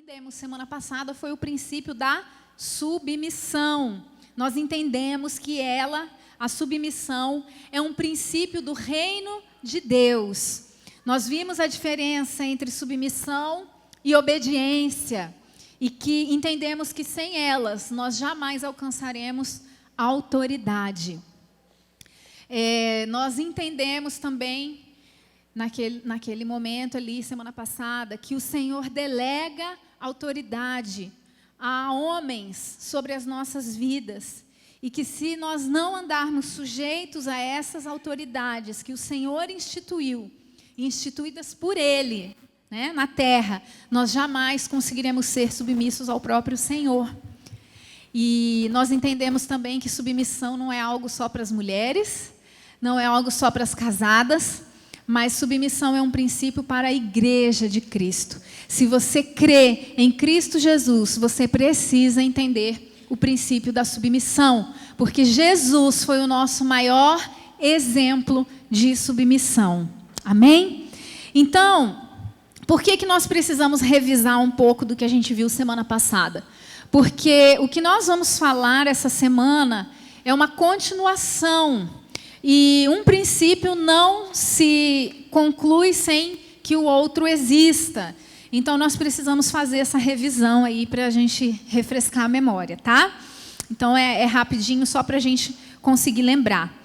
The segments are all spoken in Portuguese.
aprendemos semana passada foi o princípio da submissão. Nós entendemos que a submissão, é um princípio do reino de Deus. Nós vimos a diferença entre submissão e obediência, e que entendemos que sem elas nós jamais alcançaremos a autoridade. Nós entendemos também, naquele momento ali, semana passada, que o Senhor delega autoridade a homens sobre as nossas vidas, e que se nós não andarmos sujeitos a essas autoridades que o Senhor instituídas por Ele, né, na terra, nós jamais conseguiremos ser submissos ao próprio Senhor. E nós entendemos também que submissão não é algo só para as mulheres, não é algo só para as casadas, mas submissão é um princípio para a igreja de Cristo. Se você crê em Cristo Jesus, você precisa entender o princípio da submissão, porque Jesus foi o nosso maior exemplo de submissão. Amém? Então, por que nós precisamos revisar um pouco do que a gente viu semana passada? Porque o que nós vamos falar essa semana é uma continuação. E um princípio não se conclui sem que o outro exista. Então, nós precisamos fazer essa revisão aí para a gente refrescar a memória, tá? Então, é rapidinho, só para a gente conseguir lembrar.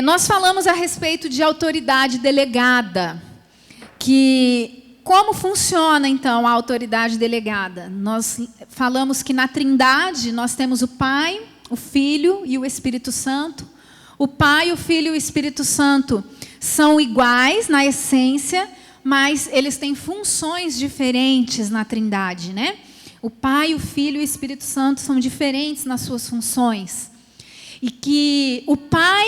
Nós falamos a respeito de autoridade delegada. Como funciona, então, a autoridade delegada? Nós falamos que na Trindade nós temos o Pai, o Filho e o Espírito Santo. O Pai, o Filho e o Espírito Santo são iguais na essência, mas eles têm funções diferentes na Trindade, né? O Pai, o Filho e o Espírito Santo são diferentes nas suas funções. E que o Pai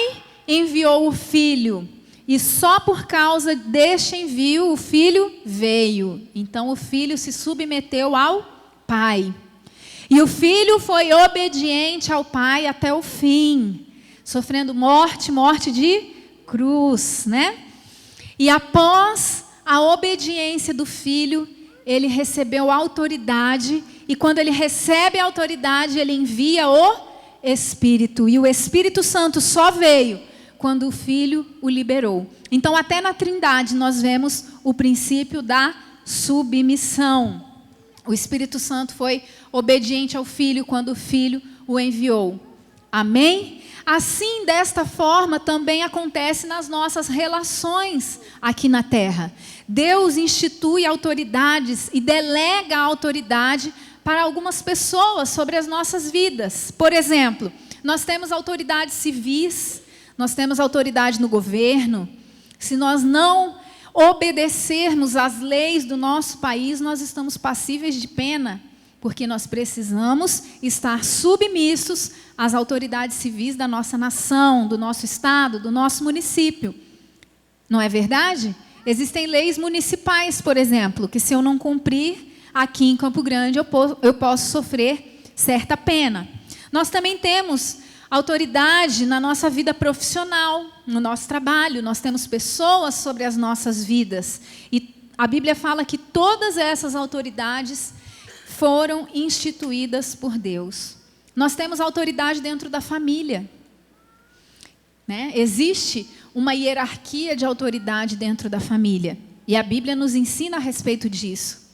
enviou o Filho, e só por causa deste envio o Filho veio. Então o Filho se submeteu ao Pai. E o Filho foi obediente ao Pai até o fim, sofrendo morte de cruz, né? E após a obediência do Filho, ele recebeu autoridade, e quando ele recebe a autoridade, ele envia o Espírito, e o Espírito Santo só veio quando o Filho o liberou. Então, até na Trindade, nós vemos o princípio da submissão. O Espírito Santo foi obediente ao Filho quando o Filho o enviou. Amém? Assim, desta forma, também acontece nas nossas relações aqui na terra. Deus institui autoridades e delega a autoridade para algumas pessoas sobre as nossas vidas. Por exemplo, nós temos autoridades civis, nós temos autoridade no governo. Se nós não obedecermos às leis do nosso país, nós estamos passíveis de pena, porque nós precisamos estar submissos às autoridades civis da nossa nação, do nosso estado, do nosso município. Não é verdade? Existem leis municipais, por exemplo, que se eu não cumprir, aqui em Campo Grande eu posso sofrer certa pena. Nós também temos autoridade na nossa vida profissional, no nosso trabalho. Nós temos pessoas sobre as nossas vidas. E a Bíblia fala que todas essas autoridades foram instituídas por Deus. Nós temos autoridade dentro da família, né? Existe uma hierarquia de autoridade dentro da família. E a Bíblia nos ensina a respeito disso.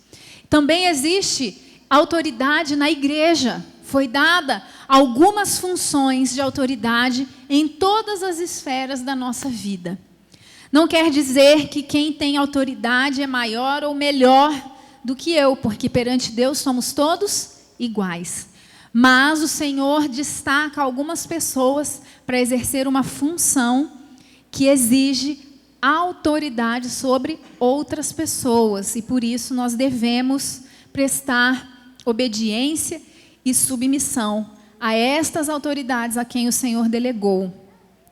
Também existe autoridade na igreja. Foi dada algumas funções de autoridade em todas as esferas da nossa vida. Não quer dizer que quem tem autoridade é maior ou melhor do que eu, porque perante Deus somos todos iguais. Mas o Senhor destaca algumas pessoas para exercer uma função que exige autoridade sobre outras pessoas. E por isso nós devemos prestar obediência e submissão a estas autoridades a quem o Senhor delegou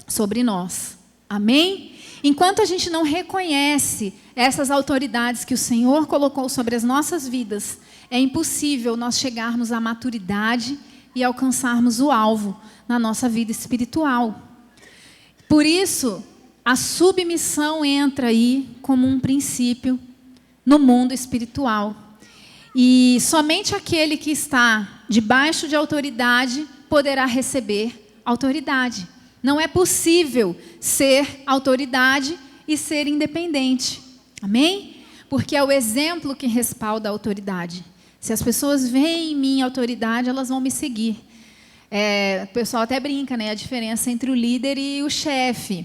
sobre nós. Amém? Enquanto a gente não reconhece essas autoridades que o Senhor colocou sobre as nossas vidas, é impossível nós chegarmos à maturidade e alcançarmos o alvo na nossa vida espiritual. Por isso, a submissão entra aí como um princípio no mundo espiritual. E somente aquele que está debaixo de autoridade poderá receber autoridade. Não é possível ser autoridade e ser independente. Amém? Porque é o exemplo que respalda a autoridade. Se as pessoas veem em mim autoridade, elas vão me seguir. O pessoal até brinca, né? A diferença entre o líder e o chefe.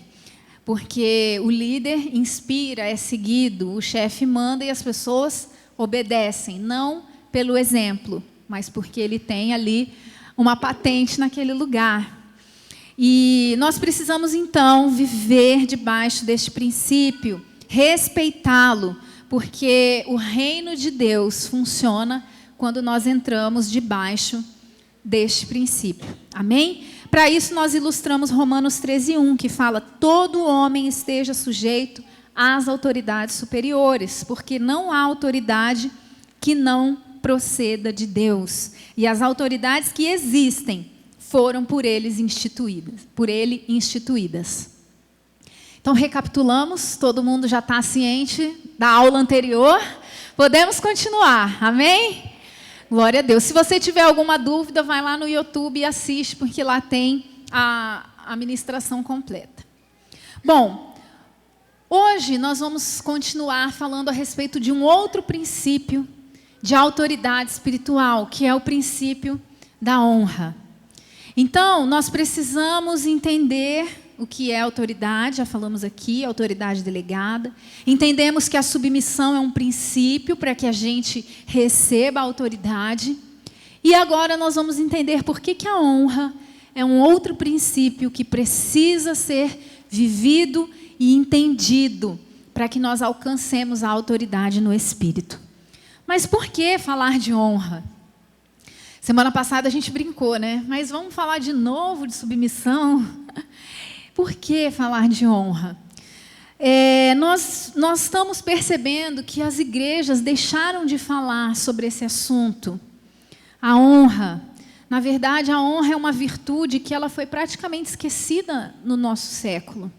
Porque o líder inspira, é seguido, o chefe manda e as pessoas obedecem. Não pelo exemplo, mas porque ele tem ali uma patente naquele lugar. E nós precisamos, então, viver debaixo deste princípio, respeitá-lo, porque o reino de Deus funciona quando nós entramos debaixo deste princípio. Amém? Para isso, nós ilustramos Romanos 13:1, que fala: todo homem esteja sujeito às autoridades superiores, porque não há autoridade que não proceda de Deus. E as autoridades que existem foram por ele instituídas. Então, recapitulamos, todo mundo já está ciente da aula anterior. Podemos continuar, amém? Glória a Deus. Se você tiver alguma dúvida, vai lá no YouTube e assiste, porque lá tem a ministração completa. Bom, hoje nós vamos continuar falando a respeito de um outro princípio de autoridade espiritual, que é o princípio da honra. Então, nós precisamos entender o que é autoridade, já falamos aqui, autoridade delegada. Entendemos que a submissão é um princípio para que a gente receba a autoridade. E agora nós vamos entender por que a honra é um outro princípio que precisa ser vivido e entendido para que nós alcancemos a autoridade no Espírito. Mas por que falar de honra? Semana passada a gente brincou, né? Mas vamos falar de novo de submissão? Por que falar de honra? Nós estamos percebendo que as igrejas deixaram de falar sobre esse assunto. A honra. Na verdade, a honra é uma virtude que ela foi praticamente esquecida no nosso século.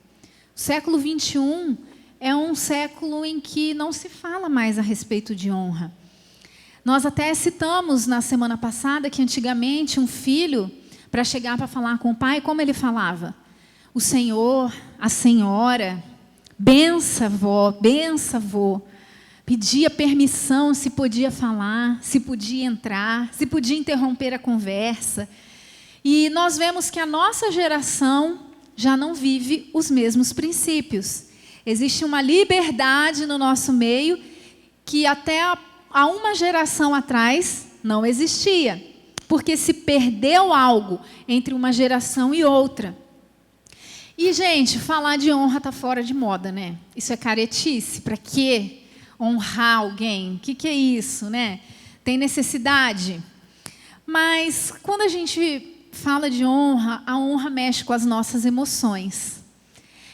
O século 21 é um século em que não se fala mais a respeito de honra. Nós até citamos na semana passada que antigamente um filho, para chegar para falar com o pai, como ele falava? O senhor, a senhora, bença vó, bença vô. Pedia permissão se podia falar, se podia entrar, se podia interromper a conversa. E nós vemos que a nossa geração já não vive os mesmos princípios. Existe uma liberdade no nosso meio que até há uma geração atrás não existia, porque se perdeu algo entre uma geração e outra. E, gente, falar de honra está fora de moda, né? Isso é caretice. Para quê? Honrar alguém? O que é isso, né? Tem necessidade? Mas, quando a gente fala de honra, a honra mexe com as nossas emoções.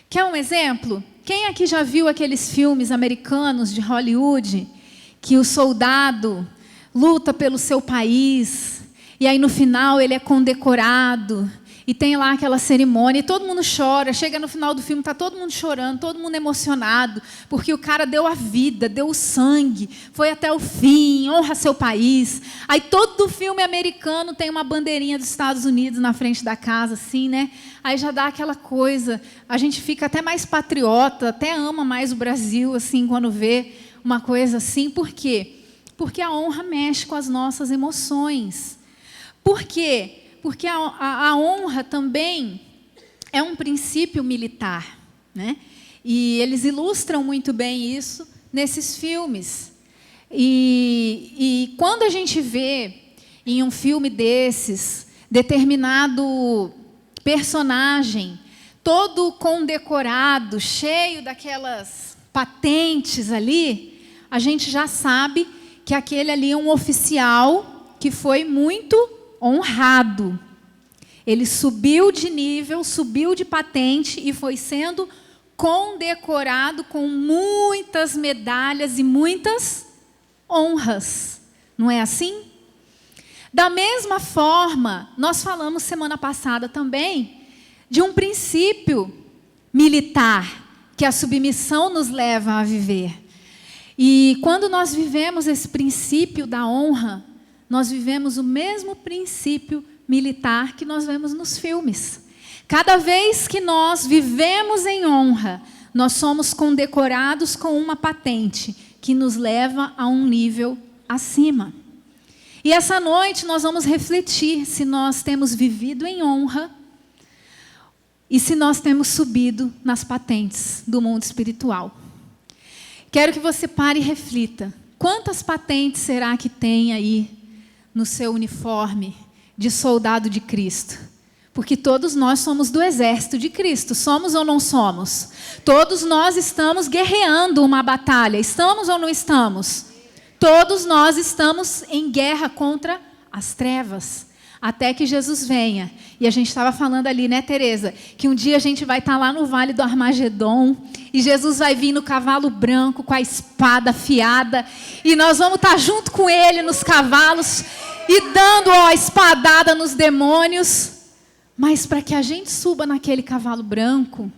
Quer um exemplo? Quem aqui já viu aqueles filmes americanos de Hollywood, que o soldado luta pelo seu país, e aí no final ele é condecorado, e tem lá aquela cerimônia, e todo mundo chora, chega no final do filme, está todo mundo chorando, todo mundo emocionado, porque o cara deu a vida, deu o sangue, foi até o fim, honra seu país. Aí todo filme americano tem uma bandeirinha dos Estados Unidos na frente da casa, assim, né? Aí já dá aquela coisa, a gente fica até mais patriota, até ama mais o Brasil, assim, quando vê uma coisa assim. Por quê? Porque a honra mexe com as nossas emoções. Por quê? Porque a honra também é um princípio militar, né? E eles ilustram muito bem isso nesses filmes. E quando a gente vê em um filme desses, determinado personagem, todo condecorado, cheio daquelas patentes ali, a gente já sabe que aquele ali é um oficial que foi muito honrado. Ele subiu de nível, subiu de patente e foi sendo condecorado com muitas medalhas e muitas honras. Não é assim? Da mesma forma, nós falamos semana passada também de um princípio militar que a submissão nos leva a viver. E quando nós vivemos esse princípio da honra, nós vivemos o mesmo princípio militar que nós vemos nos filmes. Cada vez que nós vivemos em honra, nós somos condecorados com uma patente que nos leva a um nível acima. E essa noite nós vamos refletir se nós temos vivido em honra e se nós temos subido nas patentes do mundo espiritual. Quero que você pare e reflita. Quantas patentes será que tem aí no seu uniforme de soldado de Cristo? Porque todos nós somos do exército de Cristo. Somos ou não somos? Todos nós estamos guerreando uma batalha. Estamos ou não estamos? Todos nós estamos em guerra contra as trevas. Até que Jesus venha. E a gente estava falando ali, né, Tereza? Que um dia a gente vai estar lá no Vale do Armagedon. E Jesus vai vir no cavalo branco com a espada afiada. E nós vamos estar junto com ele nos cavalos. E dando a espadada nos demônios. Mas para que a gente suba naquele cavalo branco,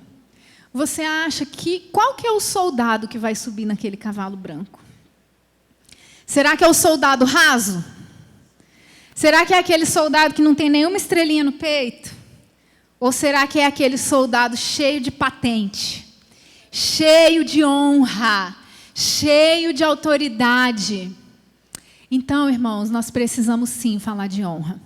você acha que qual que é o soldado que vai subir naquele cavalo branco? Será que é o soldado raso? Será que é aquele soldado que não tem nenhuma estrelinha no peito? Ou será que é aquele soldado cheio de patente, cheio de honra, cheio de autoridade? Então, irmãos, nós precisamos sim falar de honra.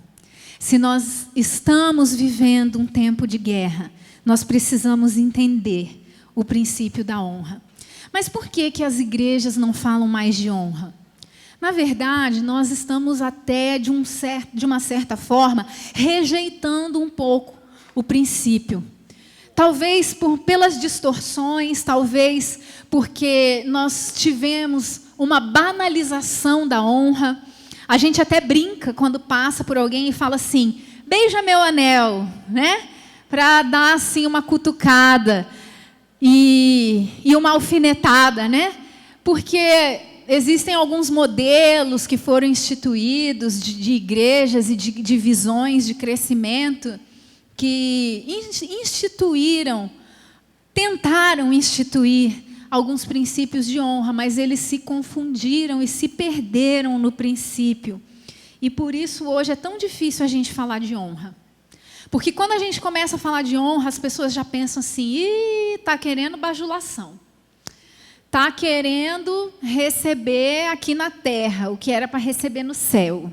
Se nós estamos vivendo um tempo de guerra, nós precisamos entender o princípio da honra. Mas por que as igrejas não falam mais de honra? Na verdade, nós estamos até, de uma certa forma, rejeitando um pouco o princípio. Talvez pelas distorções, talvez porque nós tivemos uma banalização da honra. A gente até brinca quando passa por alguém e fala assim, beija meu anel, né? Para dar assim uma cutucada e uma alfinetada, né? Porque existem alguns modelos que foram instituídos de igrejas e de visões de crescimento que tentaram instituir alguns princípios de honra, mas eles se confundiram e se perderam no princípio. E por isso hoje é tão difícil a gente falar de honra. Porque quando a gente começa a falar de honra, as pessoas já pensam assim, está querendo bajulação. Está querendo receber aqui na terra o que era para receber no céu.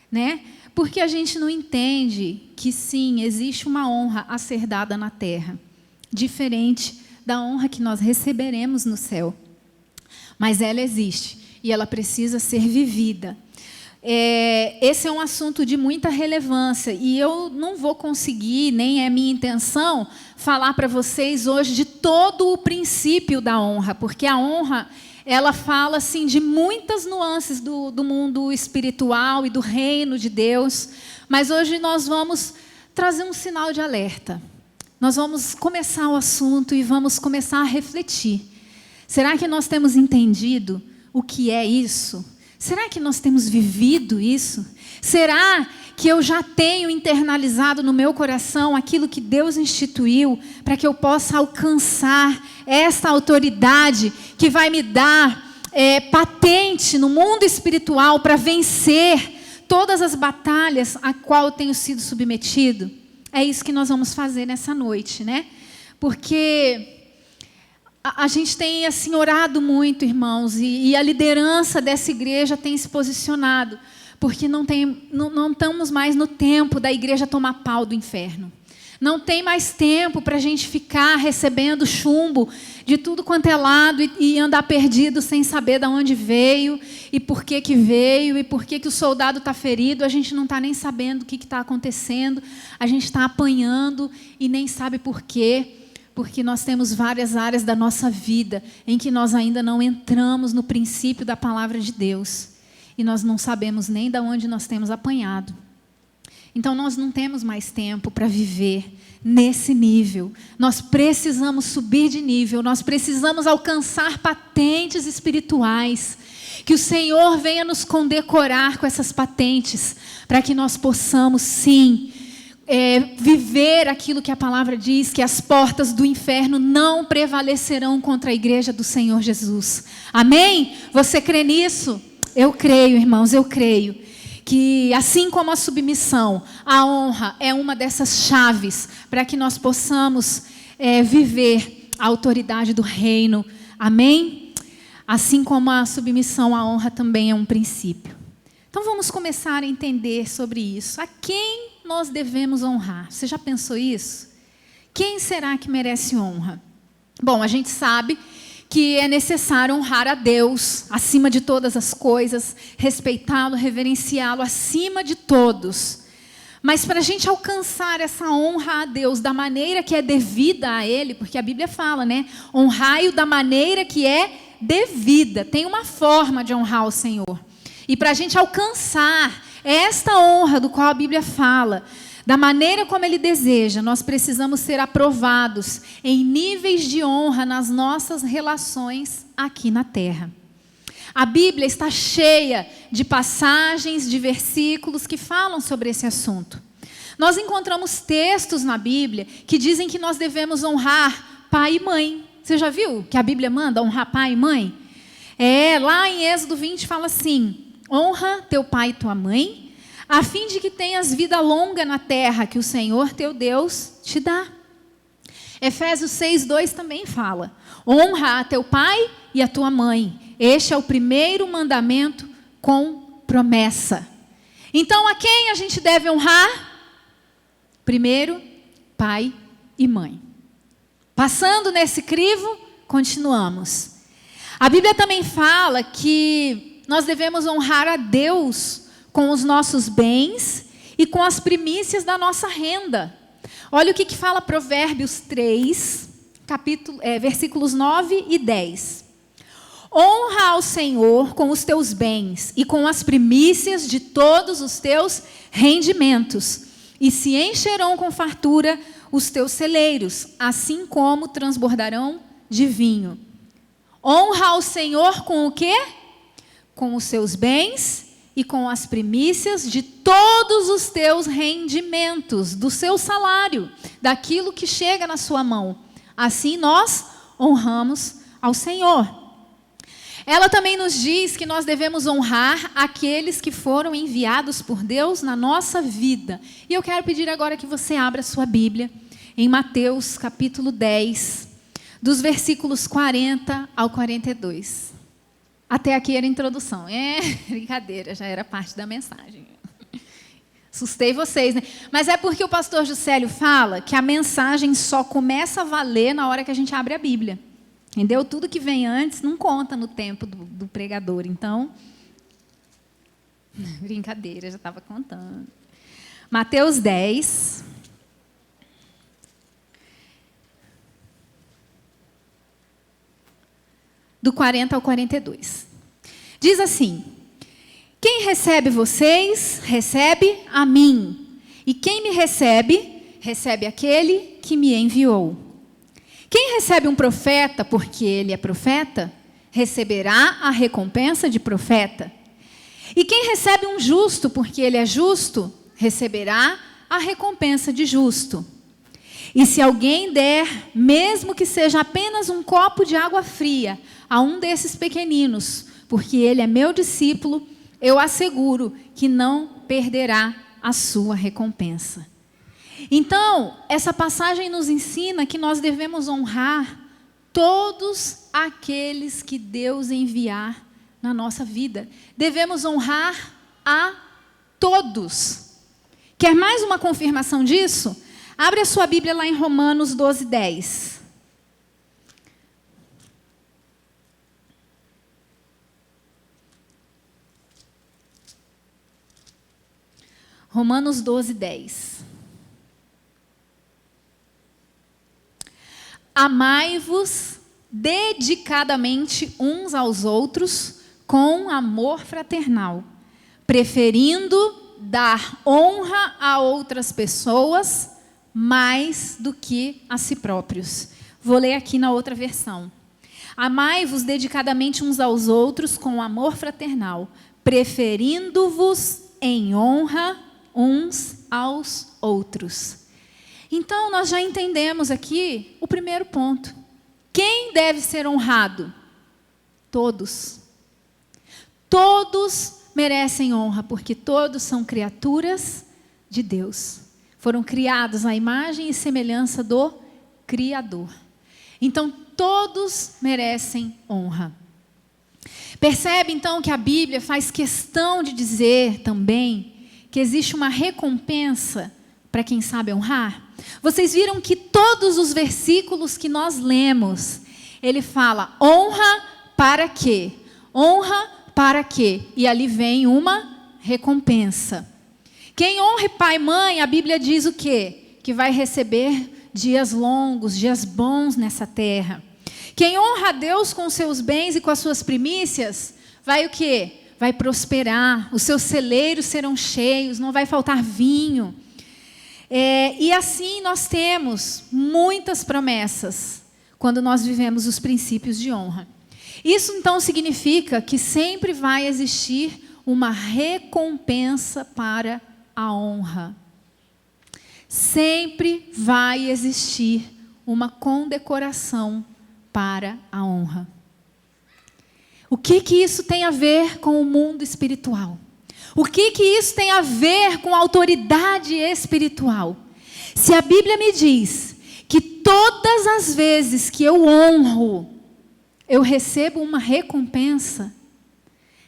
Né? Porque a gente não entende que sim, existe uma honra a ser dada na terra. Diferente da honra que nós receberemos no céu. Mas ela existe e ela precisa ser vivida. Esse é um assunto de muita relevância e eu não vou conseguir, nem é minha intenção, falar para vocês hoje de todo o princípio da honra, porque a honra, ela fala assim, de muitas nuances do mundo espiritual e do reino de Deus, mas hoje nós vamos trazer um sinal de alerta. Nós vamos começar o assunto e vamos começar a refletir. Será que nós temos entendido o que é isso? Será que nós temos vivido isso? Será que eu já tenho internalizado no meu coração aquilo que Deus instituiu para que eu possa alcançar essa autoridade que vai me dar patente no mundo espiritual para vencer todas as batalhas a qual eu tenho sido submetido? É isso que nós vamos fazer nessa noite, né? Porque a gente tem assim orado muito, irmãos, e a liderança dessa igreja tem se posicionado, porque não estamos mais no tempo da igreja tomar pau do inferno. Não tem mais tempo para a gente ficar recebendo chumbo de tudo quanto é lado e andar perdido sem saber de onde veio e por que veio e por que o soldado está ferido. A gente não está nem sabendo o que está acontecendo. A gente está apanhando e nem sabe por quê. Porque nós temos várias áreas da nossa vida em que nós ainda não entramos no princípio da palavra de Deus. E nós não sabemos nem de onde nós temos apanhado. Então, nós não temos mais tempo para viver nesse nível. Nós precisamos subir de nível. Nós precisamos alcançar patentes espirituais. Que o Senhor venha nos condecorar com essas patentes. Para que nós possamos, sim, viver aquilo que a palavra diz, que as portas do inferno não prevalecerão contra a igreja do Senhor Jesus. Amém? Você crê nisso? Eu creio, irmãos, eu creio. Que assim como a submissão, a honra é uma dessas chaves para que nós possamos viver a autoridade do reino. Amém? Assim como a submissão, a honra também é um princípio. Então vamos começar a entender sobre isso. A quem nós devemos honrar? Você já pensou isso? Quem será que merece honra? Bom, a gente sabe que é necessário honrar a Deus acima de todas as coisas, respeitá-lo, reverenciá-lo acima de todos. Mas para a gente alcançar essa honra a Deus da maneira que é devida a Ele, porque a Bíblia fala, né? Honrai-o da maneira que é devida. Tem uma forma de honrar o Senhor. E para a gente alcançar esta honra do qual a Bíblia fala, da maneira como Ele deseja, nós precisamos ser aprovados em níveis de honra nas nossas relações aqui na terra. A Bíblia está cheia de passagens, de versículos que falam sobre esse assunto. Nós encontramos textos na Bíblia que dizem que nós devemos honrar pai e mãe. Você já viu que a Bíblia manda honrar pai e mãe? Lá em Êxodo 20 fala assim: honra teu pai e tua mãe, a fim de que tenhas vida longa na terra que o Senhor teu Deus te dá. Efésios 6:2 também fala: honra a teu pai e a tua mãe. Este é o primeiro mandamento com promessa. Então, a quem a gente deve honrar? Primeiro, pai e mãe. Passando nesse crivo, continuamos. A Bíblia também fala que nós devemos honrar a Deus com os nossos bens e com as primícias da nossa renda. Olha o que fala Provérbios 3, versículos 9 e 10. Honra ao Senhor com os teus bens e com as primícias de todos os teus rendimentos, e se encherão com fartura os teus celeiros, assim como transbordarão de vinho. Honra ao Senhor com o quê? Com os seus bens e com as primícias de todos os teus rendimentos, do seu salário, daquilo que chega na sua mão. Assim nós honramos ao Senhor. Ela também nos diz que nós devemos honrar aqueles que foram enviados por Deus na nossa vida. E eu quero pedir agora que você abra sua Bíblia em Mateus capítulo 10, dos versículos 40 ao 42. Até aqui era a introdução. Brincadeira, já era parte da mensagem. Assustei vocês, né? Mas é porque o pastor Juscelio fala que a mensagem só começa a valer na hora que a gente abre a Bíblia. Entendeu? Tudo que vem antes não conta no tempo do pregador. Então, brincadeira, já estava contando. Mateus 10. Do 40 ao 42. Diz assim: quem recebe vocês, recebe a mim. E quem me recebe, recebe aquele que me enviou. Quem recebe um profeta porque ele é profeta, receberá a recompensa de profeta. E quem recebe um justo porque ele é justo, receberá a recompensa de justo. E se alguém der, mesmo que seja apenas um copo de água fria, a um desses pequeninos, porque ele é meu discípulo, eu asseguro que não perderá a sua recompensa. Então, essa passagem nos ensina que nós devemos honrar todos aqueles que Deus enviar na nossa vida. Devemos honrar a todos. Quer mais uma confirmação disso? Abre a sua Bíblia lá em Romanos 12, 10. Romanos 12, 10. Amai-vos dedicadamente uns aos outros com amor fraternal, preferindo dar honra a outras pessoas mais do que a si próprios. Vou ler aqui na outra versão. Amai-vos dedicadamente uns aos outros com amor fraternal, preferindo-vos em honra uns aos outros. Então, nós já entendemos aqui o primeiro ponto. Quem deve ser honrado? Todos. Todos merecem honra, porque todos são criaturas de Deus. Foram criados à imagem e semelhança do Criador. Então, todos merecem honra. Percebe, então, que a Bíblia faz questão de dizer também que existe uma recompensa para quem sabe honrar? Vocês viram que todos os versículos que nós lemos, ele fala, honra para quê? Honra para quê? E ali vem uma recompensa. Quem honra pai e mãe, a Bíblia diz o quê? Que vai receber dias longos, dias bons nessa terra. Quem honra a Deus com os seus bens e com as suas primícias, vai o quê? Vai prosperar, os seus celeiros serão cheios, não vai faltar vinho. E assim nós temos muitas promessas quando nós vivemos os princípios de honra. Isso então significa que sempre vai existir uma recompensa para a honra. Sempre vai existir uma condecoração para a honra. O que isso tem a ver com o mundo espiritual? O que isso tem a ver com a autoridade espiritual? Se a Bíblia me diz que todas as vezes que eu honro, eu recebo uma recompensa,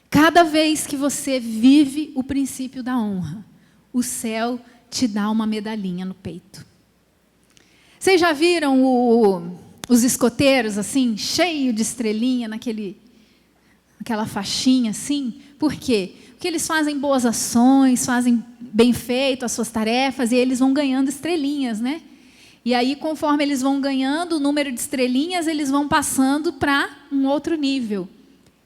cada vez que você vive o princípio da honra, o céu te dá uma medalhinha no peito. Vocês já viram os escoteiros assim, cheio de estrelinha naquela faixinha assim? Por quê? Porque eles fazem boas ações, fazem bem feito as suas tarefas e eles vão ganhando estrelinhas, né? E aí, conforme eles vão ganhando o número de estrelinhas, eles vão passando para um outro nível.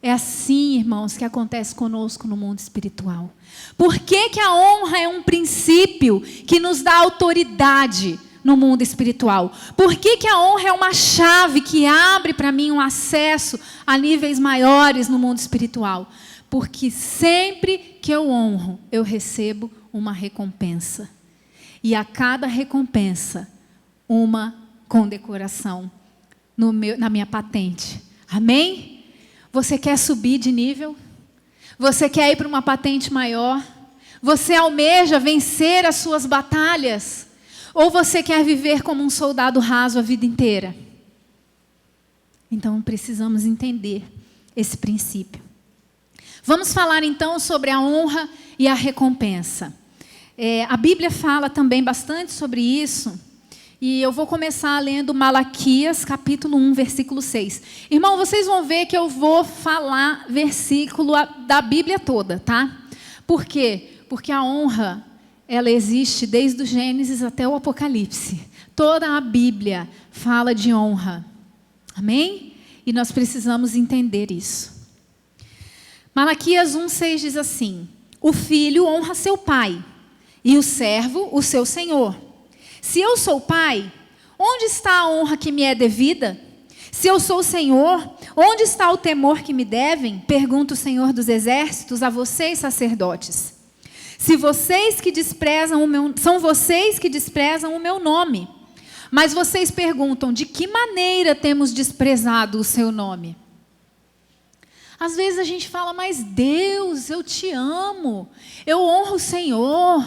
É assim, irmãos, que acontece conosco no mundo espiritual. Por que a honra é um princípio que nos dá autoridade no mundo espiritual? Por que a honra é uma chave que abre para mim um acesso a níveis maiores no mundo espiritual? Porque sempre que eu honro, eu recebo uma recompensa. E a cada recompensa, uma condecoração na minha patente. Amém? Você quer subir de nível? Você quer ir para uma patente maior? Você almeja vencer as suas batalhas? Ou você quer viver como um soldado raso a vida inteira? Então, precisamos entender esse princípio. Vamos falar, então, sobre a honra e a recompensa. A Bíblia fala também bastante sobre isso. E eu vou começar lendo Malaquias, capítulo 1, versículo 6. Irmão, vocês vão ver que eu vou falar versículo da Bíblia toda, tá? Por quê? Porque a honra, ela existe desde o Gênesis até o Apocalipse. Toda a Bíblia fala de honra. Amém? E nós precisamos entender isso. Malaquias 1, 6 diz assim: o filho honra seu pai, e o servo o seu senhor. Se eu sou pai, onde está a honra que me é devida? Se eu sou o Senhor, onde está o temor que me devem? Pergunta o Senhor dos Exércitos a vocês, sacerdotes. São vocês que desprezam o meu nome. Mas vocês perguntam, de que maneira temos desprezado o seu nome? Às vezes a gente fala, mas Deus, eu te amo, eu honro o Senhor.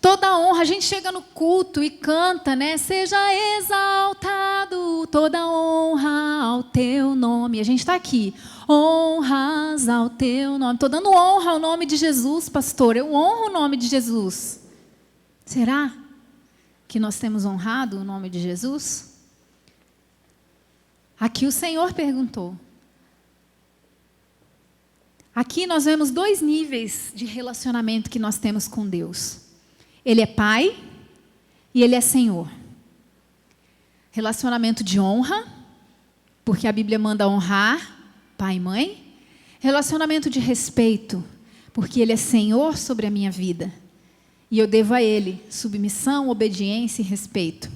Toda honra, a gente chega no culto e canta, né? Seja exaltado toda honra ao teu nome. A gente está aqui, honras ao teu nome. Estou dando honra ao nome de Jesus, pastor. Eu honro o nome de Jesus. Será que nós temos honrado o nome de Jesus? Aqui o Senhor perguntou. Aqui nós vemos 2 níveis de relacionamento que nós temos com Deus. Ele é pai e ele é senhor. Relacionamento de honra, porque a Bíblia manda honrar pai e mãe. Relacionamento de respeito, porque ele é senhor sobre a minha vida. E eu devo a ele submissão, obediência e respeito.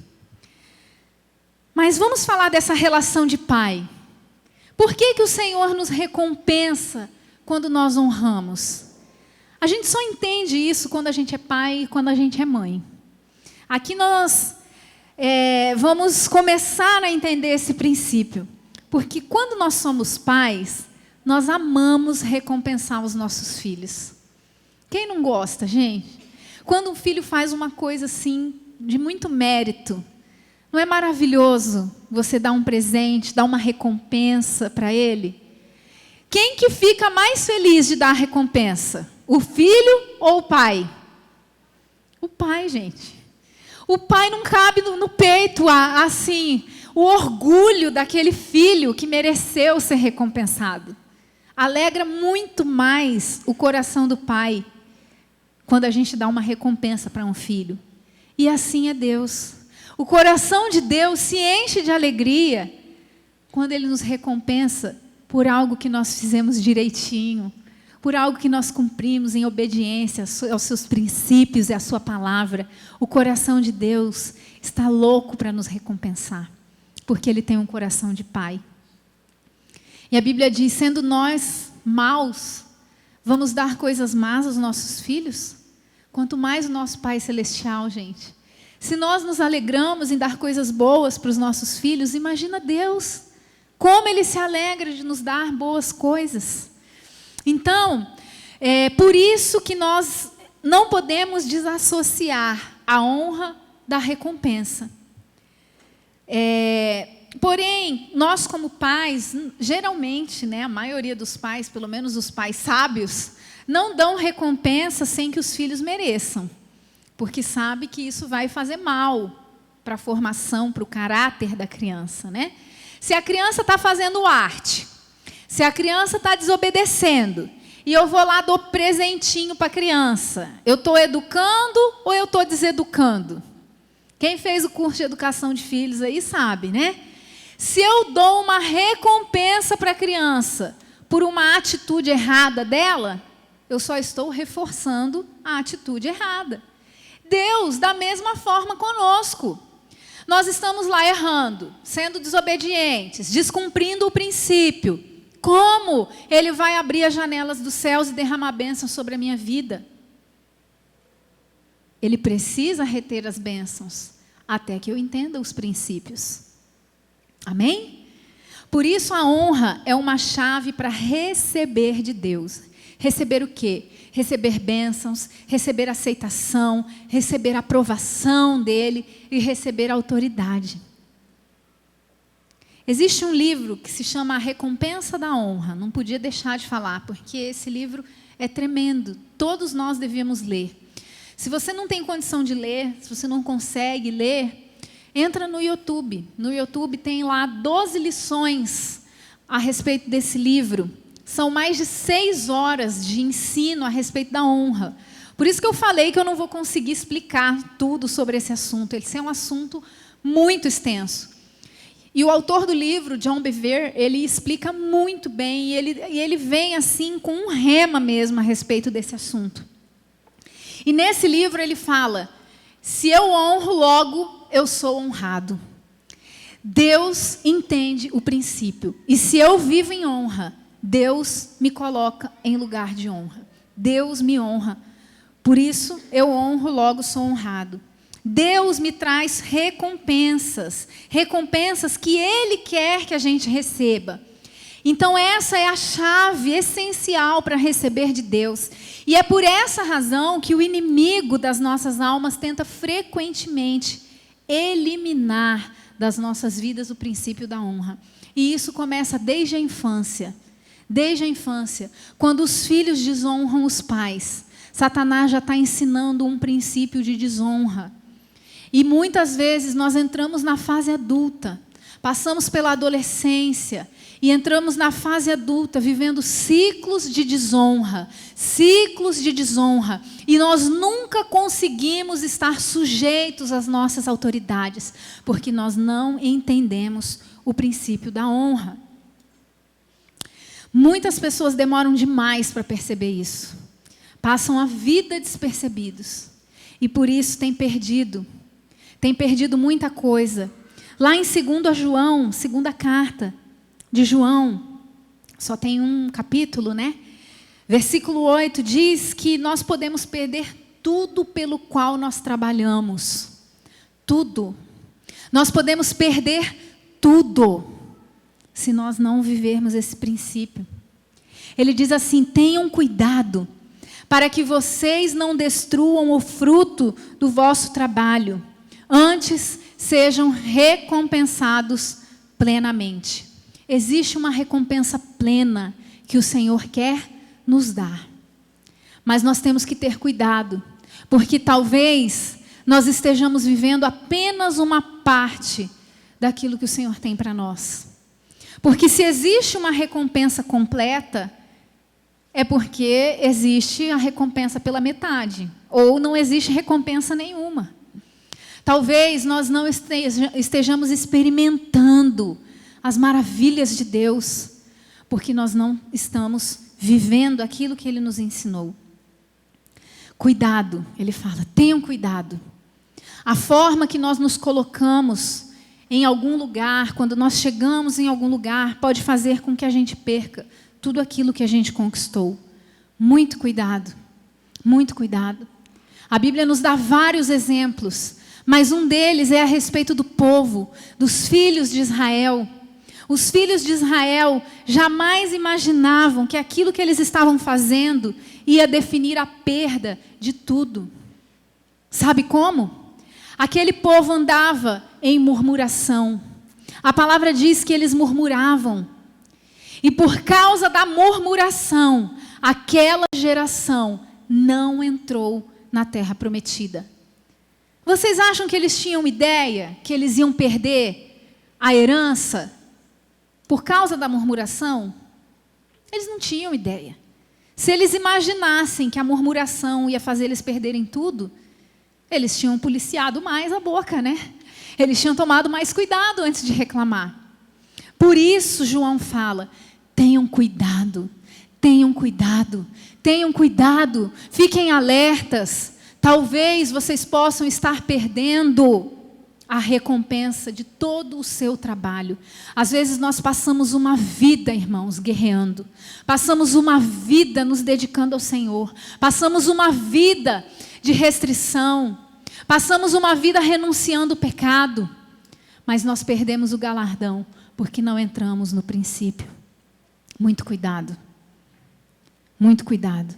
Mas vamos falar dessa relação de pai. Por que o Senhor nos recompensa quando nós honramos? A gente só entende isso quando a gente é pai e quando a gente é mãe. Aqui nós vamos começar a entender esse princípio. Porque quando nós somos pais, nós amamos recompensar os nossos filhos. Quem não gosta, gente? Quando um filho faz uma coisa assim, de muito mérito, não é maravilhoso você dar um presente, dar uma recompensa para ele? Quem que fica mais feliz de dar a recompensa? O filho ou o pai? O pai, gente. O pai não cabe no peito, assim, o orgulho daquele filho que mereceu ser recompensado. Alegra muito mais o coração do pai quando a gente dá uma recompensa para um filho. E assim é Deus. O coração de Deus se enche de alegria quando Ele nos recompensa por algo que nós fizemos direitinho, por algo que nós cumprimos em obediência aos seus princípios e à sua palavra. O coração de Deus está louco para nos recompensar, porque Ele tem um coração de pai. E a Bíblia diz, sendo nós maus, vamos dar coisas más aos nossos filhos? Quanto mais o nosso Pai Celestial, gente. Se nós nos alegramos em dar coisas boas para os nossos filhos, imagina Deus. Como Ele se alegra de nos dar boas coisas. Então, por isso que nós não podemos desassociar a honra da recompensa. Porém, nós como pais, geralmente, a maioria dos pais, pelo menos os pais sábios, não dão recompensa sem que os filhos mereçam. Porque sabe que isso vai fazer mal para a formação, para o caráter da criança, né? Se a criança está fazendo arte, se a criança está desobedecendo, e eu vou lá dou presentinho para a criança, eu estou educando ou eu estou deseducando? Quem fez o curso de educação de filhos aí sabe, né? Se eu dou uma recompensa para a criança por uma atitude errada dela, eu só estou reforçando a atitude errada. Deus, da mesma forma conosco. Nós estamos lá errando, sendo desobedientes, descumprindo o princípio. Como Ele vai abrir as janelas dos céus e derramar bênçãos sobre a minha vida? Ele precisa reter as bênçãos, até que eu entenda os princípios. Amém? Por isso a honra é uma chave para receber de Deus. Receber o quê? Receber bênçãos, receber aceitação, receber aprovação dEle e receber autoridade. Existe um livro que se chama A Recompensa da Honra. Não podia deixar de falar, porque esse livro é tremendo. Todos nós devíamos ler. Se você não tem condição de ler, se você não consegue ler, entra no YouTube. No YouTube tem lá 12 lições a respeito desse livro. São mais de 6 horas de ensino a respeito da honra. Por isso que eu falei que eu não vou conseguir explicar tudo sobre esse assunto. Esse é um assunto muito extenso. E o autor do livro, John Bevere, ele explica muito bem. E ele vem assim com um rema mesmo a respeito desse assunto. E nesse livro ele fala, se eu honro, logo eu sou honrado. Deus entende o princípio. E se eu vivo em honra, Deus me coloca em lugar de honra. Deus me honra. Por isso, eu honro, logo sou honrado. Deus me traz recompensas. Recompensas que Ele quer que a gente receba. Então, essa é a chave essencial para receber de Deus. E é por essa razão que o inimigo das nossas almas tenta frequentemente eliminar das nossas vidas o princípio da honra. E isso começa desde a infância. Desde a infância, quando os filhos desonram os pais, Satanás já está ensinando um princípio de desonra. E muitas vezes nós entramos na fase adulta, passamos pela adolescência e entramos na fase adulta, vivendo ciclos de desonra, e nós nunca conseguimos estar sujeitos às nossas autoridades, porque nós não entendemos o princípio da honra. Muitas pessoas demoram demais para perceber isso. Passam a vida despercebidos. E por isso têm perdido muita coisa. Lá em 2 João, segunda carta de João, só tem um capítulo, né? Versículo 8 diz que nós podemos perder tudo pelo qual nós trabalhamos. Tudo. Nós podemos perder tudo se nós não vivermos esse princípio. Ele diz assim: tenham cuidado para que vocês não destruam o fruto do vosso trabalho. Antes, sejam recompensados plenamente. Existe uma recompensa plena que o Senhor quer nos dar. Mas nós temos que ter cuidado, porque talvez nós estejamos vivendo apenas uma parte daquilo que o Senhor tem para nós. Porque se existe uma recompensa completa, é porque existe a recompensa pela metade, ou não existe recompensa nenhuma. Talvez nós não estejamos experimentando as maravilhas de Deus, porque nós não estamos vivendo aquilo que Ele nos ensinou. Cuidado, Ele fala, tenham cuidado. A forma que nós nos colocamos em algum lugar, quando nós chegamos em algum lugar, pode fazer com que a gente perca tudo aquilo que a gente conquistou. Muito cuidado, muito cuidado. A Bíblia nos dá vários exemplos, mas um deles é a respeito do povo, dos filhos de Israel. Os filhos de Israel jamais imaginavam que aquilo que eles estavam fazendo ia definir a perda de tudo. Sabe como? Aquele povo andava em murmuração. A palavra diz que eles murmuravam. E por causa da murmuração, aquela geração não entrou na terra prometida. Vocês acham que eles tinham ideia que eles iam perder a herança por causa da murmuração? Eles não tinham ideia. Se eles imaginassem que a murmuração ia fazer eles perderem tudo, eles tinham policiado mais a boca, né? Eles tinham tomado mais cuidado antes de reclamar. Por isso, João fala, tenham cuidado, tenham cuidado, tenham cuidado, fiquem alertas. Talvez vocês possam estar perdendo a recompensa de todo o seu trabalho. Às vezes nós passamos uma vida, irmãos, guerreando. Passamos uma vida nos dedicando ao Senhor. Passamos uma vida de restrição. Passamos uma vida renunciando o pecado. Mas nós perdemos o galardão porque não entramos no princípio. Muito cuidado. Muito cuidado.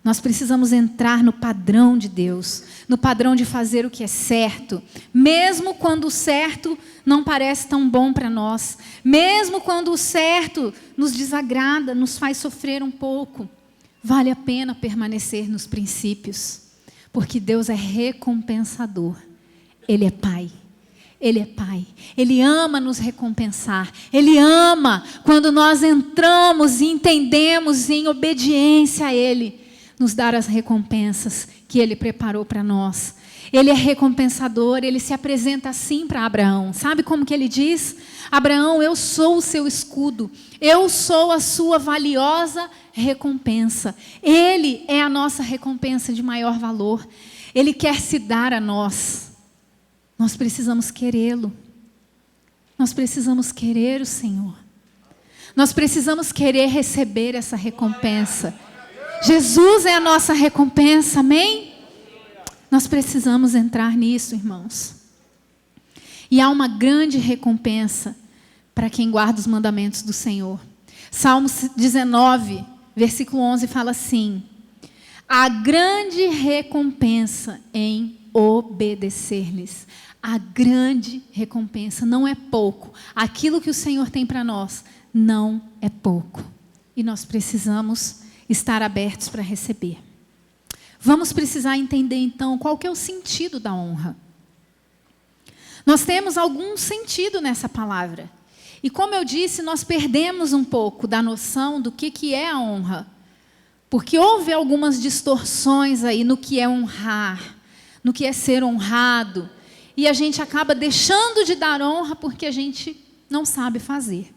Nós precisamos entrar no padrão de Deus, no padrão de fazer o que é certo, mesmo quando o certo não parece tão bom para nós, mesmo quando o certo nos desagrada, nos faz sofrer um pouco, vale a pena permanecer nos princípios, porque Deus é recompensador, Ele é Pai. Ele é Pai, Ele ama nos recompensar, Ele ama quando nós entramos e entendemos em obediência a Ele, nos dar as recompensas que Ele preparou para nós. Ele é recompensador, Ele se apresenta assim para Abraão. Sabe como que Ele diz? Abraão, eu sou o seu escudo, eu sou a sua valiosa recompensa. Ele é a nossa recompensa de maior valor. Ele quer se dar a nós. Nós precisamos querê-lo. Nós precisamos querer o Senhor. Nós precisamos querer receber essa recompensa. Jesus é a nossa recompensa, amém? Nós precisamos entrar nisso, irmãos. E há uma grande recompensa para quem guarda os mandamentos do Senhor. Salmo 19, versículo 11 fala assim: há grande recompensa em obedecer-lhes. A grande recompensa, não é pouco. Aquilo que o Senhor tem para nós não é pouco. E nós precisamos estar abertos para receber. Vamos precisar entender então qual que é o sentido da honra. Nós temos algum sentido nessa palavra. E como eu disse, nós perdemos um pouco da noção do que é a honra. Porque houve algumas distorções aí no que é honrar, no que é ser honrado. E a gente acaba deixando de dar honra porque a gente não sabe fazer.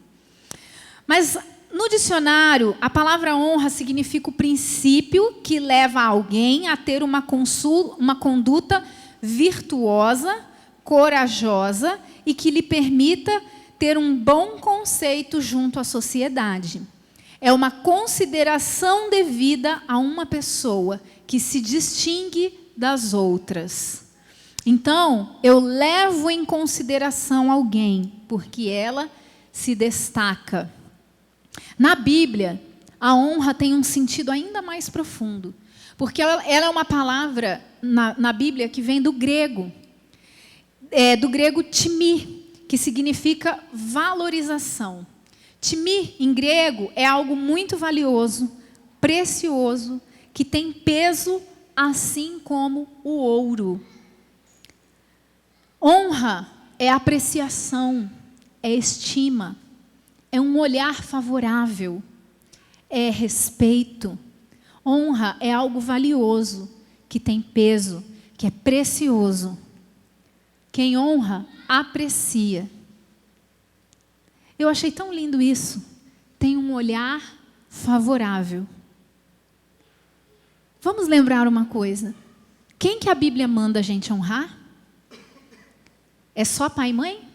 Mas no dicionário, a palavra honra significa o princípio que leva alguém a ter uma conduta virtuosa, corajosa e que lhe permita ter um bom conceito junto à sociedade. É uma consideração devida a uma pessoa que se distingue das outras. Então, eu levo em consideração alguém, porque ela se destaca. Na Bíblia, a honra tem um sentido ainda mais profundo, porque ela é uma palavra na Bíblia que vem do grego timi, que significa valorização. Timi, em grego, é algo muito valioso, precioso, que tem peso, assim como o ouro. Honra é apreciação, é estima, é um olhar favorável, é respeito. Honra é algo valioso, que tem peso, que é precioso. Quem honra, aprecia. Eu achei tão lindo isso. Tem um olhar favorável. Vamos lembrar uma coisa. Quem que a Bíblia manda a gente honrar? É só pai e mãe?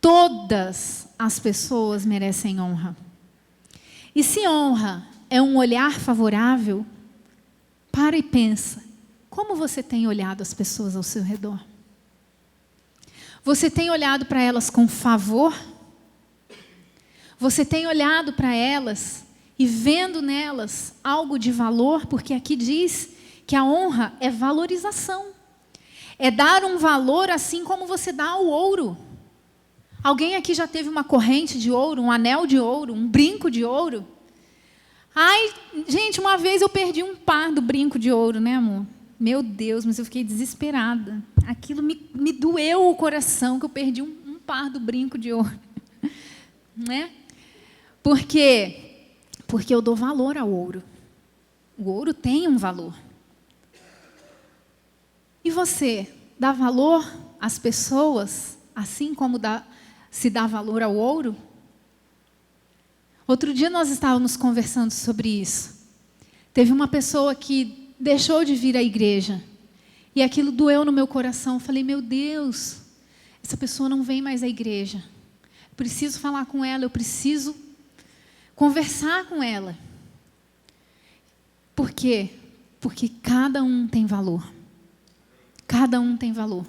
Todas as pessoas merecem honra. E se honra é um olhar favorável, para e pensa. Como você tem olhado as pessoas ao seu redor? Você tem olhado para elas com favor? Você tem olhado para elas e vendo nelas algo de valor? Porque aqui diz que a honra é valorização. É dar um valor assim como você dá ao ouro. Alguém aqui já teve uma corrente de ouro, um anel de ouro, um brinco de ouro? Ai, gente, uma vez eu perdi um par do brinco de ouro, né, amor? Meu Deus, mas eu fiquei desesperada. Aquilo me doeu o coração, que eu perdi um par do brinco de ouro. Né? Por quê? Porque eu dou valor ao ouro. O ouro tem um valor. E você dá valor às pessoas, assim como se dá valor ao ouro? Outro dia nós estávamos conversando sobre isso. Teve uma pessoa que deixou de vir à igreja. E aquilo doeu no meu coração. Eu falei, meu Deus, essa pessoa não vem mais à igreja. Eu preciso falar com ela, eu preciso conversar com ela. Por quê? Porque cada um tem valor. Cada um tem valor.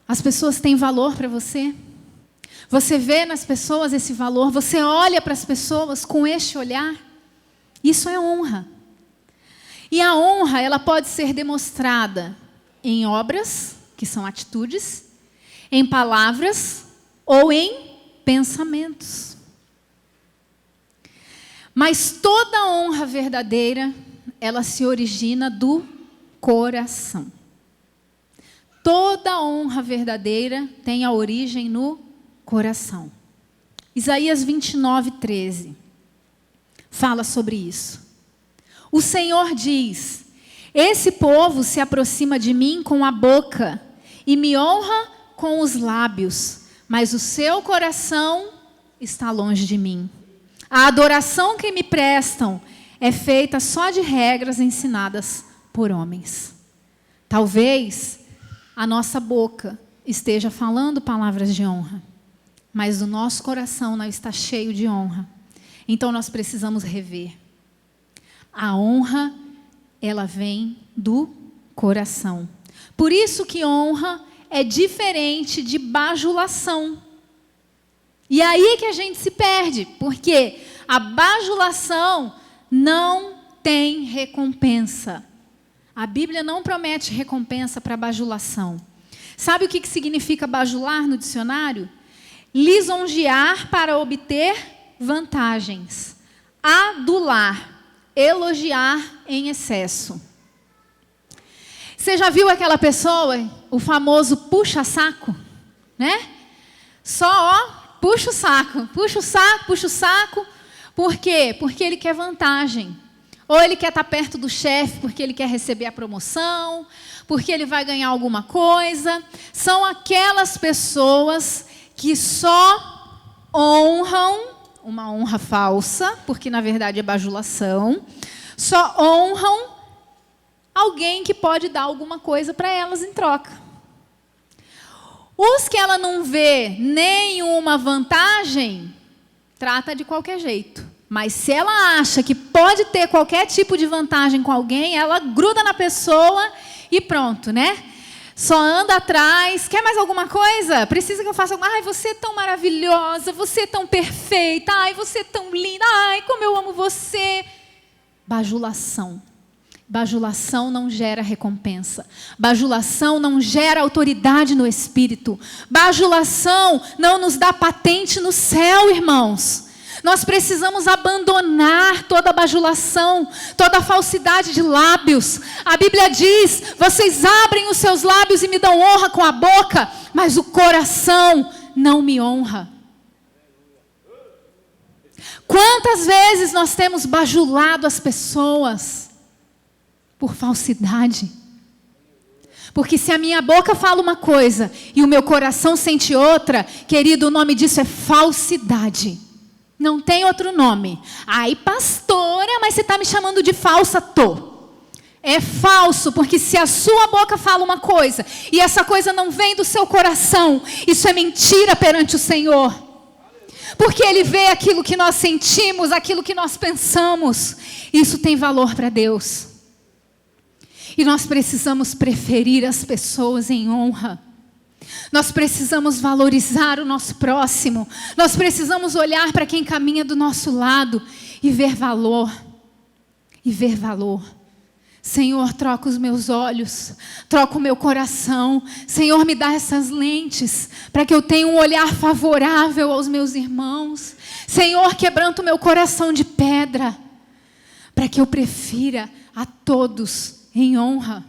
As pessoas têm valor para você? Você vê nas pessoas esse valor? Você olha para as pessoas com este olhar? Isso é honra. E a honra, ela pode ser demonstrada em obras, que são atitudes, em palavras ou em pensamentos. Mas toda honra verdadeira, ela se origina do coração. Toda honra verdadeira tem a origem no coração. Isaías 29:13 fala sobre isso. O Senhor diz: esse povo se aproxima de mim com a boca e me honra com os lábios, mas o seu coração está longe de mim. A adoração que me prestam é feita só de regras ensinadas por homens. Talvez a nossa boca esteja falando palavras de honra, mas o nosso coração não está cheio de honra. Então nós precisamos rever. A honra, ela vem do coração. Por isso que honra é diferente de bajulação. E aí que a gente se perde, porque a bajulação não tem recompensa. A Bíblia não promete recompensa para bajulação. Sabe o que significa bajular no dicionário? Lisonjear para obter vantagens. Adular. Elogiar em excesso. Você já viu aquela pessoa, o famoso puxa-saco? Né? Só, puxa o saco, puxa o saco, puxa o saco. Por quê? Porque ele quer vantagem. Ou ele quer estar perto do chefe porque ele quer receber a promoção, porque ele vai ganhar alguma coisa. São aquelas pessoas que só honram, uma honra falsa, porque na verdade é bajulação, só honram alguém que pode dar alguma coisa para elas em troca. Os que ela não vê nenhuma vantagem, trata de qualquer jeito. Mas se ela acha que pode ter qualquer tipo de vantagem com alguém, ela gruda na pessoa e pronto, né? Só anda atrás. Quer mais alguma coisa? Precisa que eu faça alguma? Ai, você é tão maravilhosa, você é tão perfeita, ai, você é tão linda, ai, como eu amo você. Bajulação. Bajulação não gera recompensa. Bajulação não gera autoridade no espírito. Bajulação não nos dá patente no céu, irmãos. Nós precisamos abandonar toda bajulação, toda falsidade de lábios. A Bíblia diz: vocês abrem os seus lábios e me dão honra com a boca, mas o coração não me honra. Quantas vezes nós temos bajulado as pessoas por falsidade? Porque se a minha boca fala uma coisa e o meu coração sente outra, querido, o nome disso é falsidade. Não tem outro nome. Ai, pastora, mas você está me chamando de falsa? Tô. É falso, porque se a sua boca fala uma coisa e essa coisa não vem do seu coração, isso é mentira perante o Senhor. Porque Ele vê aquilo que nós sentimos, aquilo que nós pensamos. Isso tem valor para Deus. E nós precisamos preferir as pessoas em honra. Nós precisamos valorizar o nosso próximo. Nós precisamos olhar para quem caminha do nosso lado e ver valor. E ver valor. Senhor, troca os meus olhos, troca o meu coração. Senhor, me dá essas lentes para que eu tenha um olhar favorável aos meus irmãos. Senhor, quebranta o meu coração de pedra para que eu prefira a todos em honra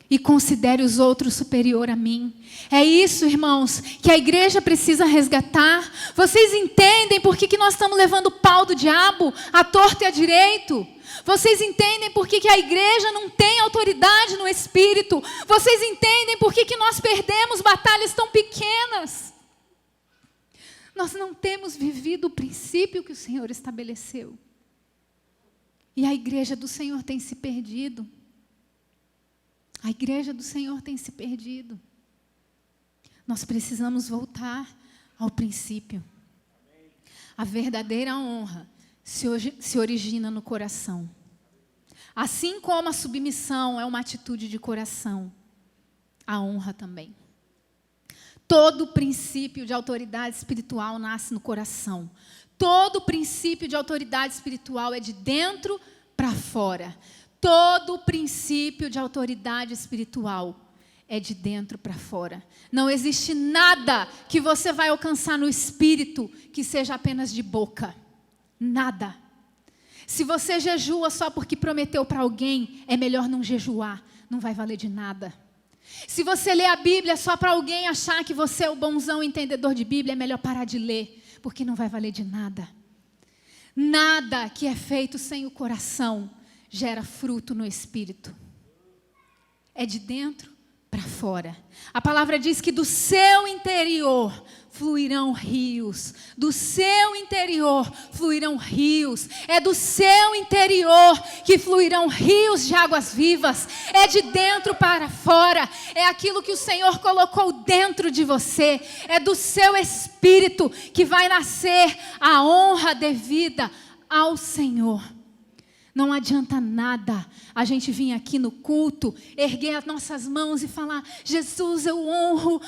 e considere os outros superior a mim. É isso, irmãos, que a igreja precisa resgatar. Vocês entendem por que nós estamos levando o pau do diabo à torta e à direito? Vocês entendem por que a igreja não tem autoridade no Espírito? Vocês entendem por que nós perdemos batalhas tão pequenas? Nós não temos vivido o princípio que o Senhor estabeleceu. E a igreja do Senhor tem se perdido. A igreja do Senhor tem se perdido. Nós precisamos voltar ao princípio. A verdadeira honra se origina no coração. Assim como a submissão é uma atitude de coração, a honra também. Todo princípio de autoridade espiritual nasce no coração. Todo princípio de autoridade espiritual é de dentro para fora. Todo princípio de autoridade espiritual é de dentro para fora. Não existe nada que você vai alcançar no espírito que seja apenas de boca. Nada. Se você jejua só porque prometeu para alguém, é melhor não jejuar. Não vai valer de nada. Se você lê a Bíblia só para alguém achar que você é o bonzão entendedor de Bíblia, é melhor parar de ler, porque não vai valer de nada. Nada que é feito sem o coração gera fruto no espírito. É de dentro para fora. A palavra diz que do seu interior fluirão rios. Do seu interior fluirão rios. É do seu interior que fluirão rios de águas vivas. É de dentro para fora. É aquilo que o Senhor colocou dentro de você. É do seu espírito que vai nascer a honra devida ao Senhor. Não adianta nada a gente vir aqui no culto, erguer as nossas mãos e falar: Jesus, eu honra,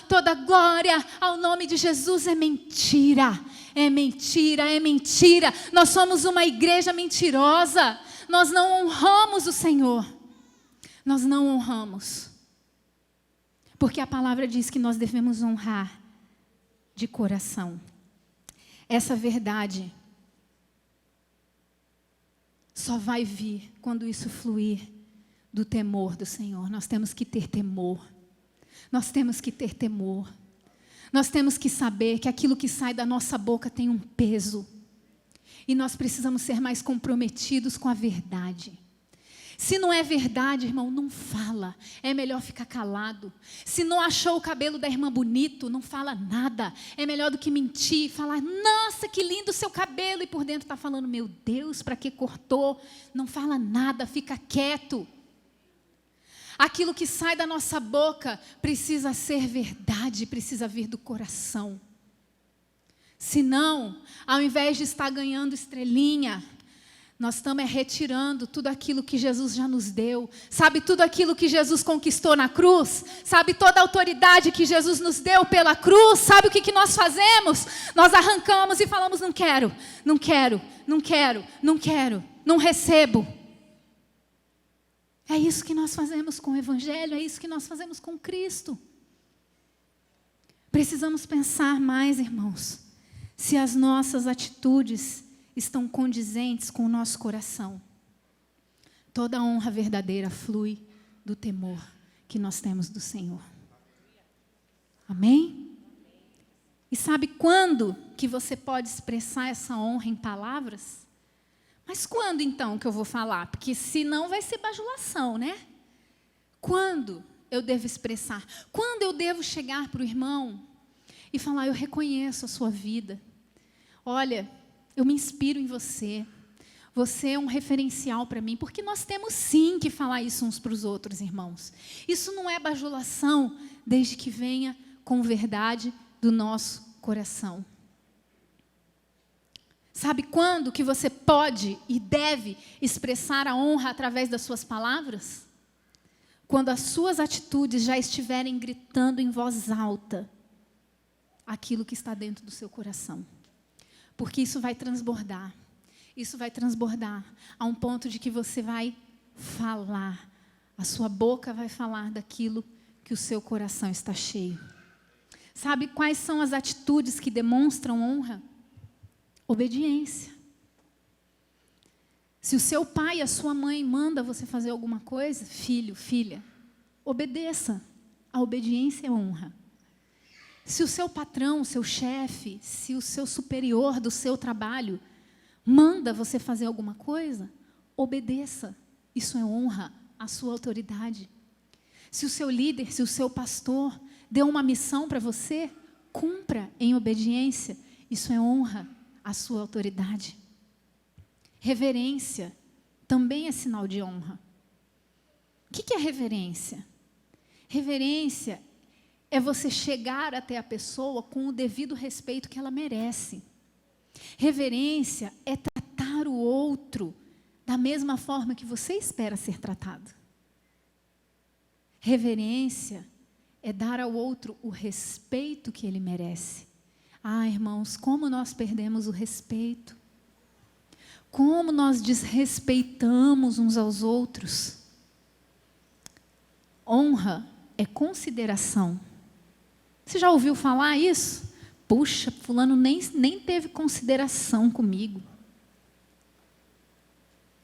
toda glória ao nome de Jesus. É mentira, é mentira, é mentira. Nós somos uma igreja mentirosa. Nós não honramos o Senhor. Nós não honramos. Porque a palavra diz que nós devemos honrar de coração. Essa verdade só vai vir quando isso fluir do temor do Senhor. Nós temos que ter temor. Nós temos que ter temor. Nós temos que saber que aquilo que sai da nossa boca tem um peso. E nós precisamos ser mais comprometidos com a verdade. Se não é verdade, irmão, não fala. É melhor ficar calado. Se não achou o cabelo da irmã bonito, não fala nada. É melhor do que mentir, falar: nossa, que lindo o seu cabelo. E por dentro está falando: meu Deus, para que cortou? Não fala nada, fica quieto. Aquilo que sai da nossa boca precisa ser verdade, precisa vir do coração. Senão, ao invés de estar ganhando estrelinha, nós estamos retirando tudo aquilo que Jesus já nos deu. Sabe, tudo aquilo que Jesus conquistou na cruz? Sabe, toda a autoridade que Jesus nos deu pela cruz? Sabe o que nós fazemos? Nós arrancamos e falamos, não quero, não quero, não quero, não quero, não recebo. É isso que nós fazemos com o Evangelho, é isso que nós fazemos com Cristo. Precisamos pensar mais, irmãos, se as nossas atitudes estão condizentes com o nosso coração. Toda honra verdadeira flui do temor que nós temos do Senhor. Amém? E sabe quando que você pode expressar essa honra em palavras? Mas quando então que eu vou falar? Porque senão vai ser bajulação, né? Quando eu devo expressar? Quando eu devo chegar para o irmão e falar, eu reconheço a sua vida. Olha, eu me inspiro em você. Você é um referencial para mim. Porque nós temos sim que falar isso uns para os outros, irmãos. Isso não é bajulação, desde que venha com verdade do nosso coração. Sabe quando que você pode e deve expressar a honra através das suas palavras? Quando as suas atitudes já estiverem gritando em voz alta aquilo que está dentro do seu coração. Porque isso vai transbordar. Isso vai transbordar a um ponto de que você vai falar. A sua boca vai falar daquilo que o seu coração está cheio. Sabe quais são as atitudes que demonstram honra? Obediência. Se o seu pai e a sua mãe mandam você fazer alguma coisa, filho, filha, obedeça. A obediência é honra. Se o seu patrão, o seu chefe, se o seu superior do seu trabalho manda você fazer alguma coisa, obedeça. Isso é honra à sua autoridade. Se o seu líder, se o seu pastor deu uma missão para você, cumpra em obediência. Isso é honra à sua autoridade. Reverência também é sinal de honra. O que é reverência? Reverência é você chegar até a pessoa com o devido respeito que ela merece. Reverência é tratar o outro da mesma forma que você espera ser tratado. Reverência é dar ao outro o respeito que ele merece. Ah, irmãos, como nós perdemos o respeito. Como nós desrespeitamos uns aos outros. Honra é consideração. Você já ouviu falar isso? Puxa, fulano nem teve consideração comigo.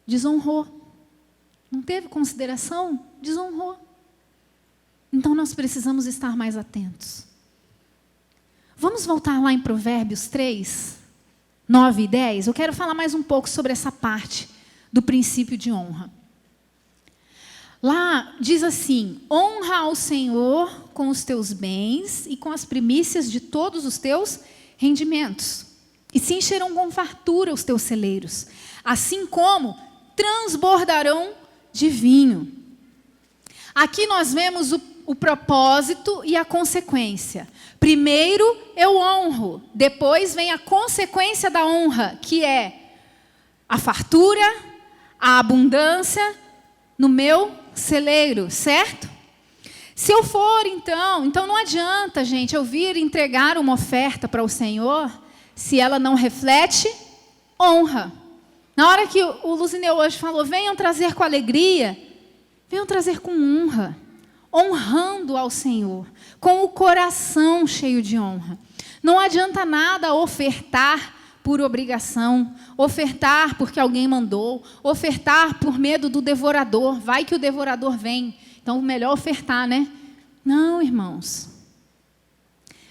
Desonrou. Não teve consideração? Desonrou. Então nós precisamos estar mais atentos. Vamos voltar lá em Provérbios 3, 9 e 10. Eu quero falar mais um pouco sobre essa parte do princípio de honra. Lá diz assim, honra ao Senhor com os teus bens e com as primícias de todos os teus rendimentos. E se encherão com fartura os teus celeiros, assim como transbordarão de vinho. Aqui nós vemos o propósito e a consequência. Primeiro eu honro, depois vem a consequência da honra, que é a fartura, a abundância no meu celeiro, certo? Se eu for então não adianta, gente, eu vir entregar uma oferta para o Senhor, se ela não reflete honra. Na hora que o Luzineu hoje falou, venham trazer com alegria, venham trazer com honra, honrando ao Senhor, com o coração cheio de honra. Não adianta nada ofertar por obrigação, ofertar porque alguém mandou, ofertar por medo do devorador, vai que o devorador vem, então melhor ofertar, né? Não, irmãos,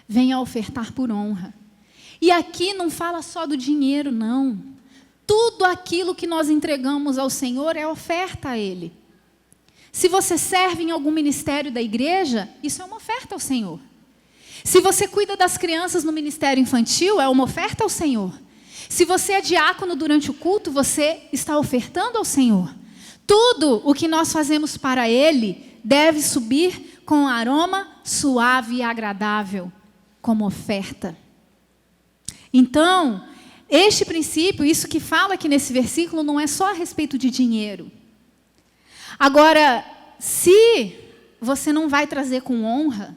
venha ofertar por honra. E aqui não fala só do dinheiro, não. Tudo aquilo que nós entregamos ao Senhor é oferta a Ele. Se você serve em algum ministério da igreja, isso é uma oferta ao Senhor. Se você cuida das crianças no ministério infantil, é uma oferta ao Senhor. Se você é diácono durante o culto, você está ofertando ao Senhor. Tudo o que nós fazemos para Ele deve subir com aroma suave e agradável, como oferta. Então, este princípio, isso que fala aqui nesse versículo, não é só a respeito de dinheiro. Agora, se você não vai trazer com honra,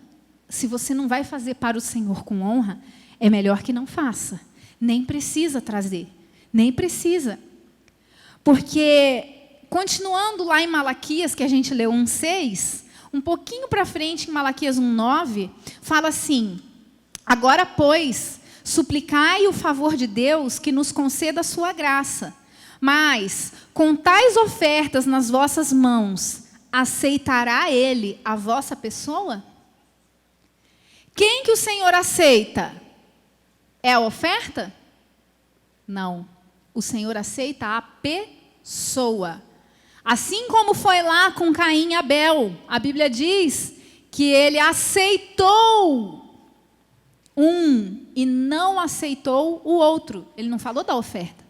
se você não vai fazer para o Senhor com honra, é melhor que não faça. Nem precisa trazer. Nem precisa. Porque, continuando lá em Malaquias, que a gente leu 1:6, um pouquinho para frente, em Malaquias 1:9, fala assim: agora, pois, suplicai o favor de Deus que nos conceda a sua graça. Mas, com tais ofertas nas vossas mãos, aceitará Ele a vossa pessoa? Quem que o Senhor aceita? É a oferta? Não. O Senhor aceita a pessoa. Assim como foi lá com Caim e Abel, a Bíblia diz que ele aceitou um e não aceitou o outro. Ele não falou da oferta.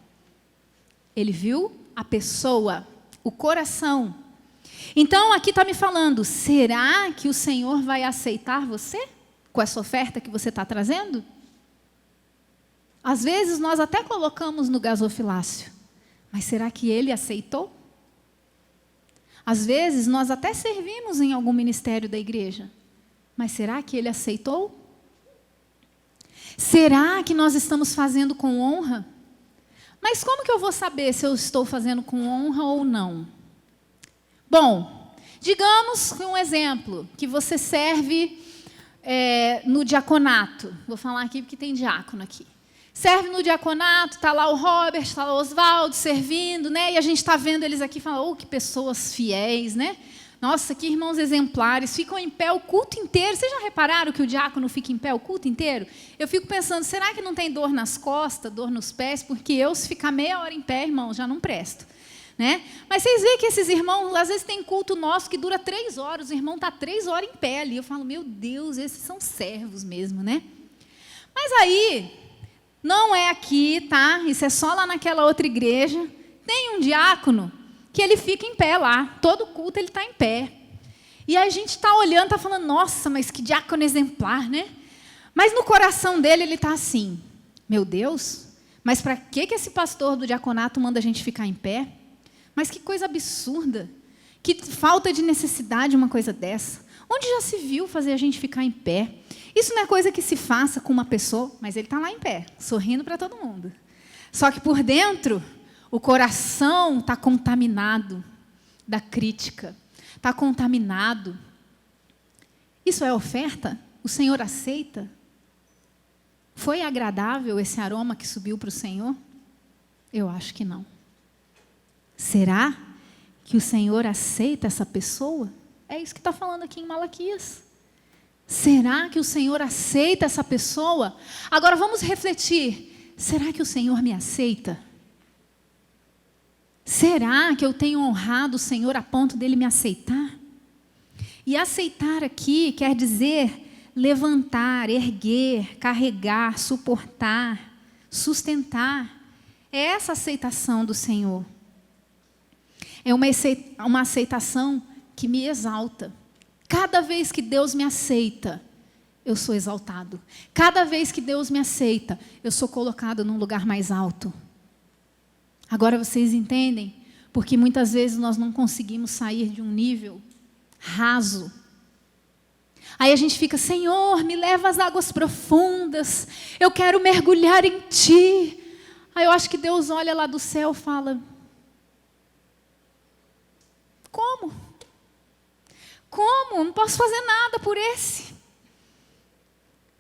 Ele viu a pessoa, o coração. Então, aqui está me falando, será que o Senhor vai aceitar você com essa oferta que você está trazendo? Às vezes, nós até colocamos no gasofilácio, mas será que Ele aceitou? Às vezes, nós até servimos em algum ministério da igreja, mas será que Ele aceitou? Será que nós estamos fazendo com honra? Mas como que eu vou saber se eu estou fazendo com honra ou não? Bom, digamos um exemplo, que você serve no diaconato. Vou falar aqui porque tem diácono aqui. Serve no diaconato, está lá o Robert, está lá o Oswaldo servindo, né? E a gente está vendo eles aqui e fala, oh, que pessoas fiéis, né? Nossa, que irmãos exemplares, ficam em pé o culto inteiro. Vocês já repararam que o diácono fica em pé o culto inteiro? Eu fico pensando, será que não tem dor nas costas, dor nos pés? Porque eu, se ficar meia hora em pé, irmão, já não presto. Né? Mas vocês veem que esses irmãos, às vezes tem culto nosso que dura 3 horas, o irmão está 3 horas em pé ali. Eu falo, meu Deus, esses são servos mesmo, né? Mas aí, não é aqui, tá? Isso é só lá naquela outra igreja. Tem um diácono que ele fica em pé lá, todo culto ele está em pé. E a gente está olhando, está falando, nossa, mas que diácono exemplar, né? Mas no coração dele ele está assim, meu Deus, mas para que esse pastor do diaconato manda a gente ficar em pé? Mas que coisa absurda, que falta de necessidade uma coisa dessa. Onde já se viu fazer a gente ficar em pé? Isso não é coisa que se faça com uma pessoa, mas ele está lá em pé, sorrindo para todo mundo. Só que por dentro, o coração está contaminado da crítica, está contaminado. Isso é oferta? O Senhor aceita? Foi agradável esse aroma que subiu para o Senhor? Eu acho que não. Será que o Senhor aceita essa pessoa? É isso que está falando aqui em Malaquias. Será que o Senhor aceita essa pessoa? Agora vamos refletir. Será que o Senhor me aceita? Será que eu tenho honrado o Senhor a ponto dele me aceitar? E aceitar aqui quer dizer levantar, erguer, carregar, suportar, sustentar. É essa aceitação do Senhor. É uma aceitação que me exalta. Cada vez que Deus me aceita, eu sou exaltado. Cada vez que Deus me aceita, eu sou colocado num lugar mais alto. Agora vocês entendem? Porque muitas vezes nós não conseguimos sair de um nível raso. Aí a gente fica, Senhor, me leva às águas profundas. Eu quero mergulhar em Ti. Aí eu acho que Deus olha lá do céu e fala, como? Como? Não posso fazer nada por esse.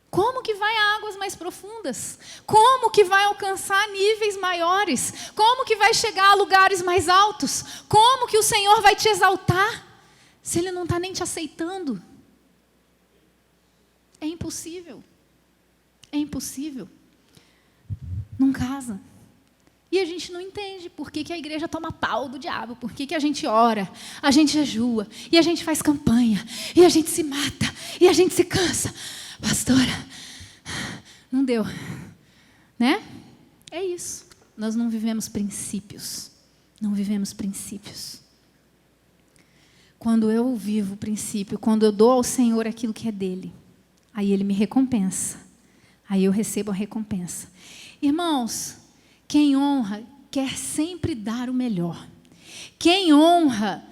Como que vai a águas mais profundas? Como que vai alcançar níveis maiores? Como que vai chegar a lugares mais altos? Como que o Senhor vai te exaltar se Ele não está nem te aceitando? É impossível. É impossível. Não casa. E a gente não entende por que a igreja toma pau do diabo, por que a gente ora, a gente jejua, e a gente faz campanha, e a gente se mata, e a gente se cansa. Pastora, não deu. Né? É isso. Nós não vivemos princípios. Não vivemos princípios. Quando eu vivo o princípio, quando eu dou ao Senhor aquilo que é dele, aí Ele me recompensa. Aí eu recebo a recompensa. Irmãos, quem honra quer sempre dar o melhor. Quem honra,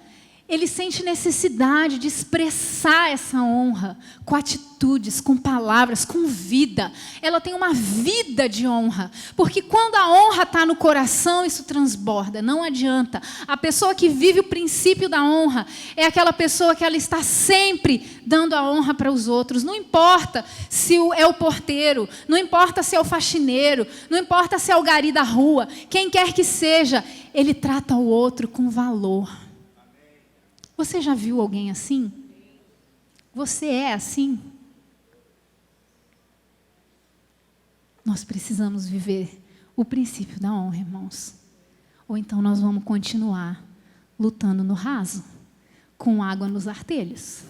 ele sente necessidade de expressar essa honra com atitudes, com palavras, com vida. Ela tem uma vida de honra, porque quando a honra está no coração, isso transborda, não adianta. A pessoa que vive o princípio da honra é aquela pessoa que ela está sempre dando a honra para os outros. Não importa se é o porteiro, não importa se é o faxineiro, não importa se é o gari da rua, quem quer que seja, ele trata o outro com valor. Você já viu alguém assim? Você é assim? Nós precisamos viver o princípio da honra, irmãos. Ou então nós vamos continuar lutando no raso, com água nos artelhos.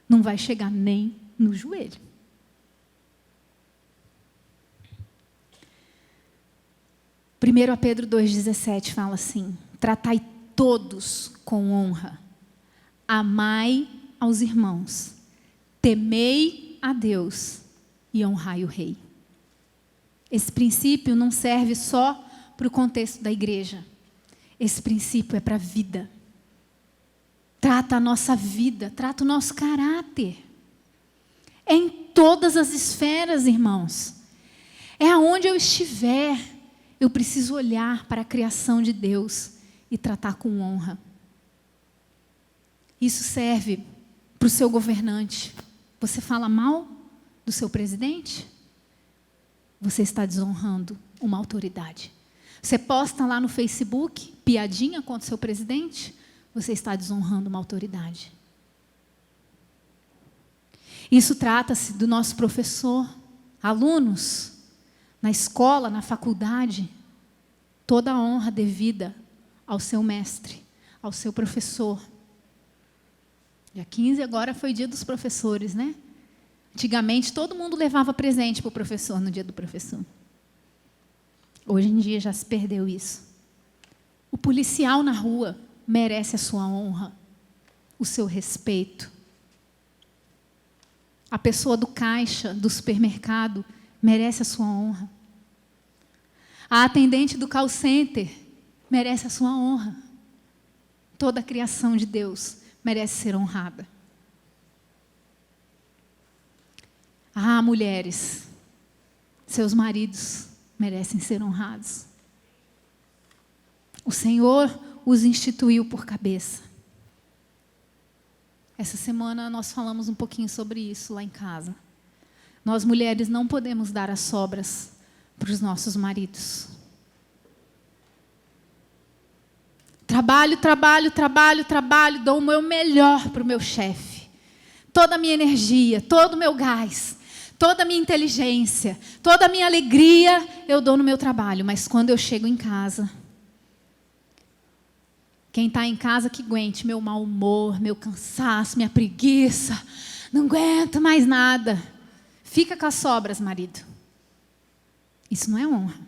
Não vai chegar nem no joelho. Primeiro a Pedro 2,17 fala assim: tratai todos com honra. Amai aos irmãos, temei a Deus e honrai o rei. Esse princípio não serve só para o contexto da igreja. Esse princípio é para a vida. Trata a nossa vida, trata o nosso caráter. É em todas as esferas, irmãos. É aonde eu estiver, eu preciso olhar para a criação de Deus e tratar com honra. Isso serve para o seu governante. Você fala mal do seu presidente? Você está desonrando uma autoridade. Você posta lá no Facebook piadinha contra o seu presidente? Você está desonrando uma autoridade. Isso trata-se do nosso professor, alunos, na escola, na faculdade. Toda a honra devida ao seu mestre, ao seu professor. Dia 15 agora foi dia dos professores, né? Antigamente todo mundo levava presente para o professor no dia do professor. Hoje em dia já se perdeu isso. O policial na rua merece a sua honra, o seu respeito. A pessoa do caixa, do supermercado, merece a sua honra. A atendente do call center merece a sua honra. Toda a criação de Deus merece ser honrada. Ah, mulheres, seus maridos merecem ser honrados. O Senhor os instituiu por cabeça. Essa semana nós falamos um pouquinho sobre isso lá em casa. Nós mulheres não podemos dar as sobras para os nossos maridos. Trabalho, dou o meu melhor para o meu chefe. Toda a minha energia, todo o meu gás, toda a minha inteligência, toda a minha alegria eu dou no meu trabalho. Mas quando eu chego em casa, quem está em casa que aguente meu mau humor, meu cansaço, minha preguiça, não aguento mais nada. Fica com as sobras, marido. Isso não é honra.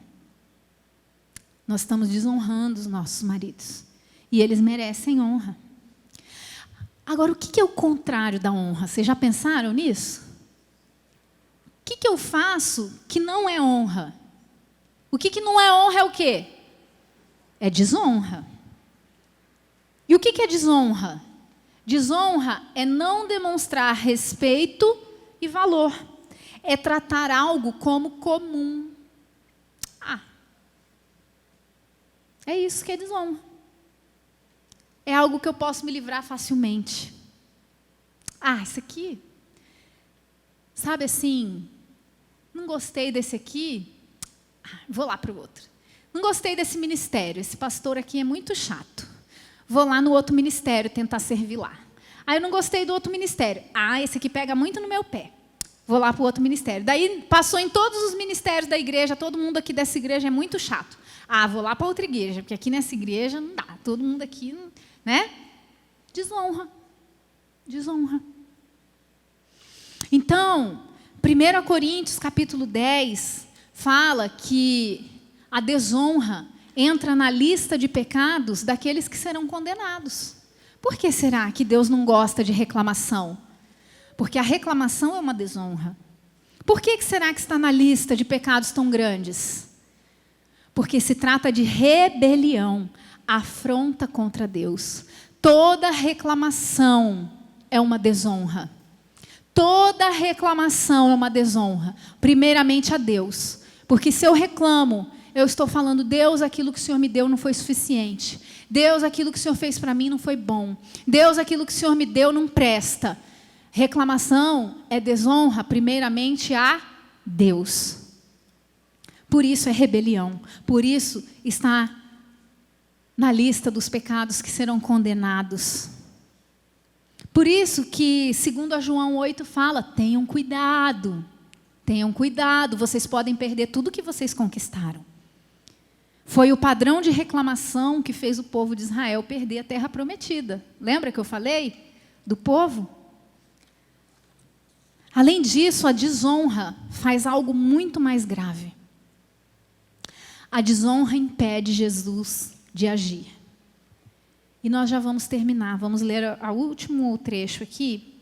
Nós estamos desonrando os nossos maridos. E eles merecem honra. Agora, o que é o contrário da honra? Vocês já pensaram nisso? O que eu faço que não é honra? O que não é honra é o quê? É desonra. E o que é desonra? Desonra é não demonstrar respeito e valor. É tratar algo como comum. É isso que é desonra. É algo que eu posso me livrar facilmente. Isso aqui, sabe assim, não gostei desse aqui, vou lá para o outro. Não gostei desse ministério, esse pastor aqui é muito chato. Vou lá no outro ministério tentar servir lá. Eu não gostei do outro ministério. Esse aqui pega muito no meu pé. Vou lá para o outro ministério. Daí passou em todos os ministérios da igreja, todo mundo aqui dessa igreja é muito chato. Vou lá para outra igreja, porque aqui nessa igreja não dá. Todo mundo aqui, né? Desonra. Desonra. Então, 1 Coríntios, capítulo 10, fala que a desonra entra na lista de pecados daqueles que serão condenados. Por que será que Deus não gosta de reclamação? Porque a reclamação é uma desonra. Por que será que está na lista de pecados tão grandes? porque se trata de rebelião, afronta contra Deus. Toda reclamação é uma desonra. Toda reclamação é uma desonra, primeiramente a Deus. Porque se eu reclamo, eu estou falando, Deus, aquilo que o Senhor me deu não foi suficiente. Deus, aquilo que o Senhor fez para mim não foi bom. Deus, aquilo que o Senhor me deu não presta. Reclamação é desonra, primeiramente a Deus. Por isso é rebelião. Por isso está na lista dos pecados que serão condenados. Por isso que, segundo a João 8, fala, tenham cuidado, vocês podem perder tudo que vocês conquistaram. Foi o padrão de reclamação que fez o povo de Israel perder a terra prometida. Lembra que eu falei do povo? Além disso, a desonra faz algo muito mais grave. A desonra impede Jesus de agir. E nós já vamos terminar, vamos ler o último trecho aqui.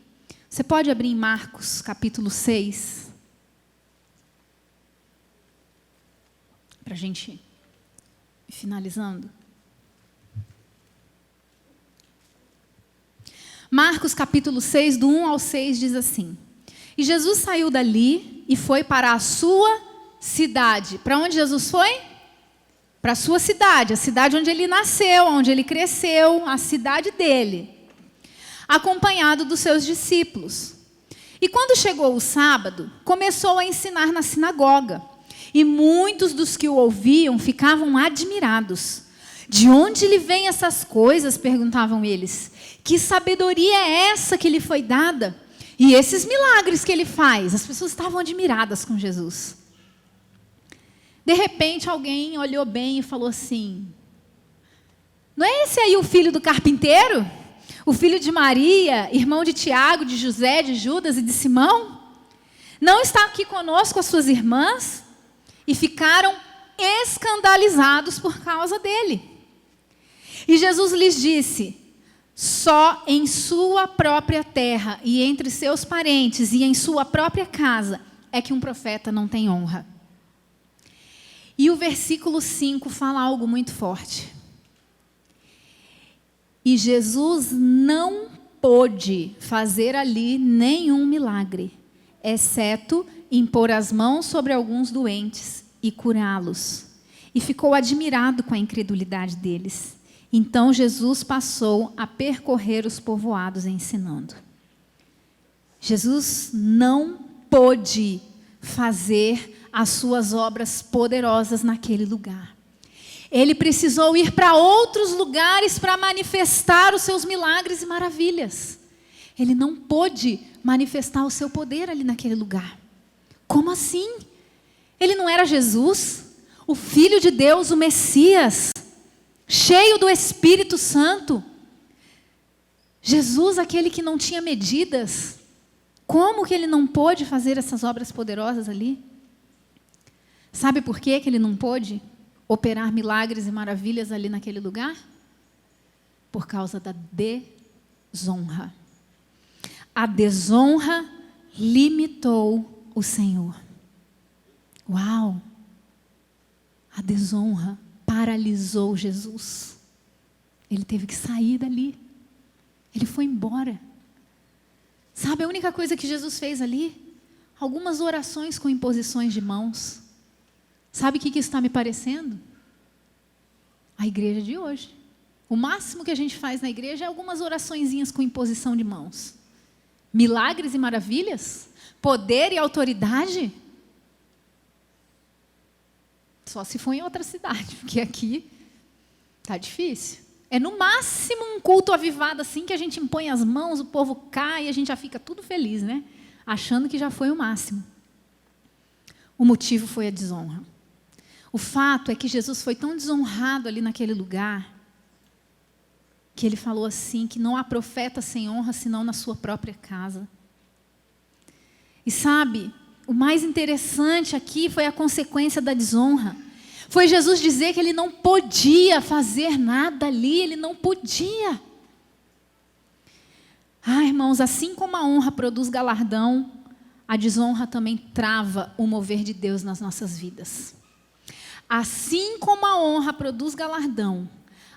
Você pode abrir em Marcos, capítulo 6, para a gente ir finalizando. Marcos, capítulo 6, do 1 ao 6, diz assim: E Jesus saiu dali e foi para a sua cidade. Para onde Jesus foi? Para a sua cidade, a cidade onde ele nasceu, onde ele cresceu, a cidade dele, acompanhado dos seus discípulos. E quando chegou o sábado, começou a ensinar na sinagoga. E muitos dos que o ouviam ficavam admirados. De onde lhe vêm essas coisas? Perguntavam eles. Que sabedoria é essa que lhe foi dada? E esses milagres que ele faz? As pessoas estavam admiradas com Jesus. De repente, alguém olhou bem e falou assim: não é esse aí o filho do carpinteiro? O filho de Maria, irmão de Tiago, de José, de Judas e de Simão? Não está aqui conosco as suas irmãs? E ficaram escandalizados por causa dele. E Jesus lhes disse: só em sua própria terra e entre seus parentes e em sua própria casa é que um profeta não tem honra. E o versículo 5 fala algo muito forte. E Jesus não pôde fazer ali nenhum milagre, exceto impor as mãos sobre alguns doentes e curá-los. E ficou admirado com a incredulidade deles. Então Jesus passou a percorrer os povoados ensinando. Jesus não pôde fazer as suas obras poderosas naquele lugar. Ele precisou ir para outros lugares para manifestar os seus milagres e maravilhas. Ele não pôde manifestar o seu poder ali naquele lugar. Como assim? Ele não era Jesus, o Filho de Deus, o Messias, cheio do Espírito Santo. Jesus, aquele que não tinha medidas. Como que ele não pôde fazer essas obras poderosas ali? Sabe por que ele não pôde operar milagres e maravilhas ali naquele lugar? Por causa da desonra. A desonra limitou o Senhor. Uau! A desonra paralisou Jesus. Ele teve que sair dali. Ele foi embora. Sabe a única coisa que Jesus fez ali? Algumas orações com imposições de mãos. Sabe o que isso está me parecendo? A igreja de hoje. O máximo que a gente faz na igreja é algumas oraçõezinhas com imposição de mãos. Milagres e maravilhas? Poder e autoridade? Só se for em outra cidade, porque aqui está difícil. É no máximo um culto avivado assim que a gente impõe as mãos, o povo cai e a gente já fica tudo feliz, né? Achando que já foi o máximo. O motivo foi a desonra. O fato é que Jesus foi tão desonrado ali naquele lugar que ele falou assim, que não há profeta sem honra senão na sua própria casa. E sabe, o mais interessante aqui foi a consequência da desonra. Foi Jesus dizer que ele não podia fazer nada ali, ele não podia. Ah, irmãos, assim como a honra produz galardão, a desonra também trava o mover de Deus nas nossas vidas. Assim como a honra produz galardão,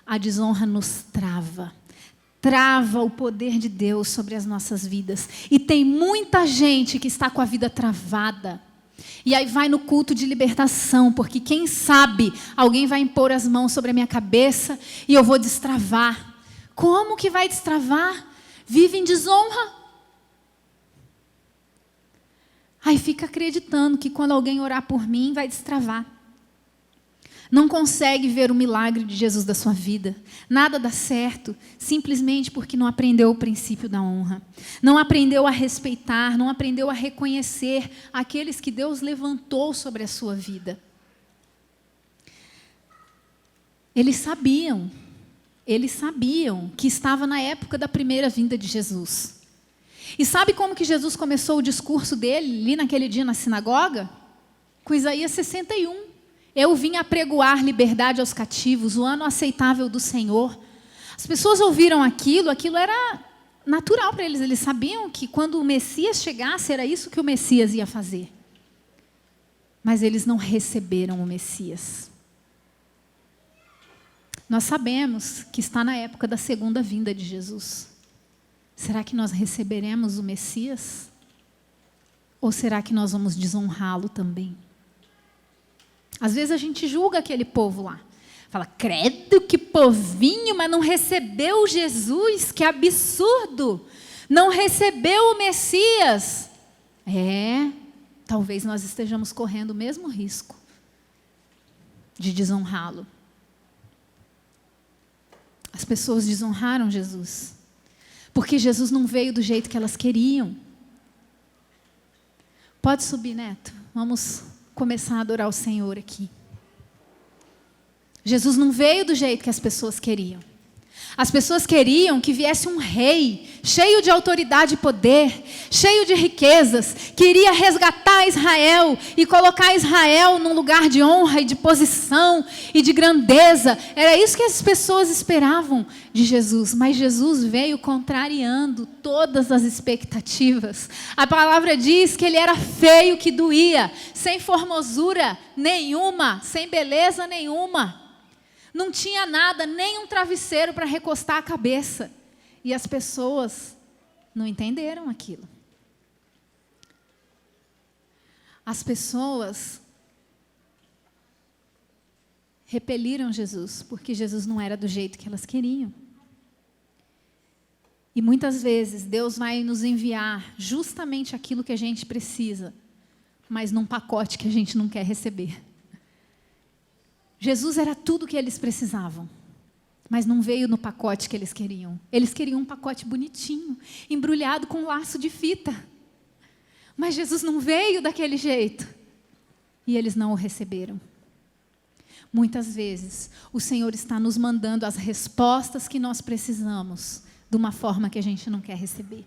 a desonra nos trava. Trava o poder de Deus sobre as nossas vidas. E tem muita gente que está com a vida travada. E aí vai no culto de libertação, porque quem sabe alguém vai impor as mãos sobre a minha cabeça e eu vou destravar. Como que vai destravar? Vive em desonra. Aí fica acreditando que quando alguém orar por mim vai destravar. Não consegue ver o milagre de Jesus da sua vida. Nada dá certo, simplesmente porque não aprendeu o princípio da honra. Não aprendeu a respeitar, não aprendeu a reconhecer aqueles que Deus levantou sobre a sua vida. Eles sabiam que estava na época da primeira vinda de Jesus. E sabe como que Jesus começou o discurso dele, ali naquele dia na sinagoga? Com Isaías 61. Eu vim apregoar liberdade aos cativos, o ano aceitável do Senhor. As pessoas ouviram aquilo era natural para eles. Eles sabiam que quando o Messias chegasse, era isso que o Messias ia fazer. Mas eles não receberam o Messias. Nós sabemos que está na época da segunda vinda de Jesus. Será que nós receberemos o Messias? Ou será que nós vamos desonrá-lo também? Às vezes a gente julga aquele povo lá. Fala, credo, que povinho, mas não recebeu Jesus, que absurdo. Não recebeu o Messias. Talvez nós estejamos correndo o mesmo risco de desonrá-lo. As pessoas desonraram Jesus. Porque Jesus não veio do jeito que elas queriam. Pode subir, Neto. Vamos começar a adorar o Senhor aqui. Jesus não veio do jeito que as pessoas queriam. As pessoas queriam que viesse um rei, cheio de autoridade e poder, cheio de riquezas, que iria resgatar Israel e colocar Israel num lugar de honra e de posição e de grandeza. Era isso que as pessoas esperavam de Jesus, mas Jesus veio contrariando todas as expectativas. A palavra diz que ele era feio que doía, sem formosura nenhuma, sem beleza nenhuma. Não tinha nada, nem um travesseiro para recostar a cabeça. E as pessoas não entenderam aquilo. As pessoas repeliram Jesus, porque Jesus não era do jeito que elas queriam. E muitas vezes Deus vai nos enviar justamente aquilo que a gente precisa, mas num pacote que a gente não quer receber. Jesus era tudo o que eles precisavam, mas não veio no pacote que eles queriam. Eles queriam um pacote bonitinho, embrulhado com um laço de fita. Mas Jesus não veio daquele jeito. E eles não o receberam. Muitas vezes, o Senhor está nos mandando as respostas que nós precisamos, de uma forma que a gente não quer receber.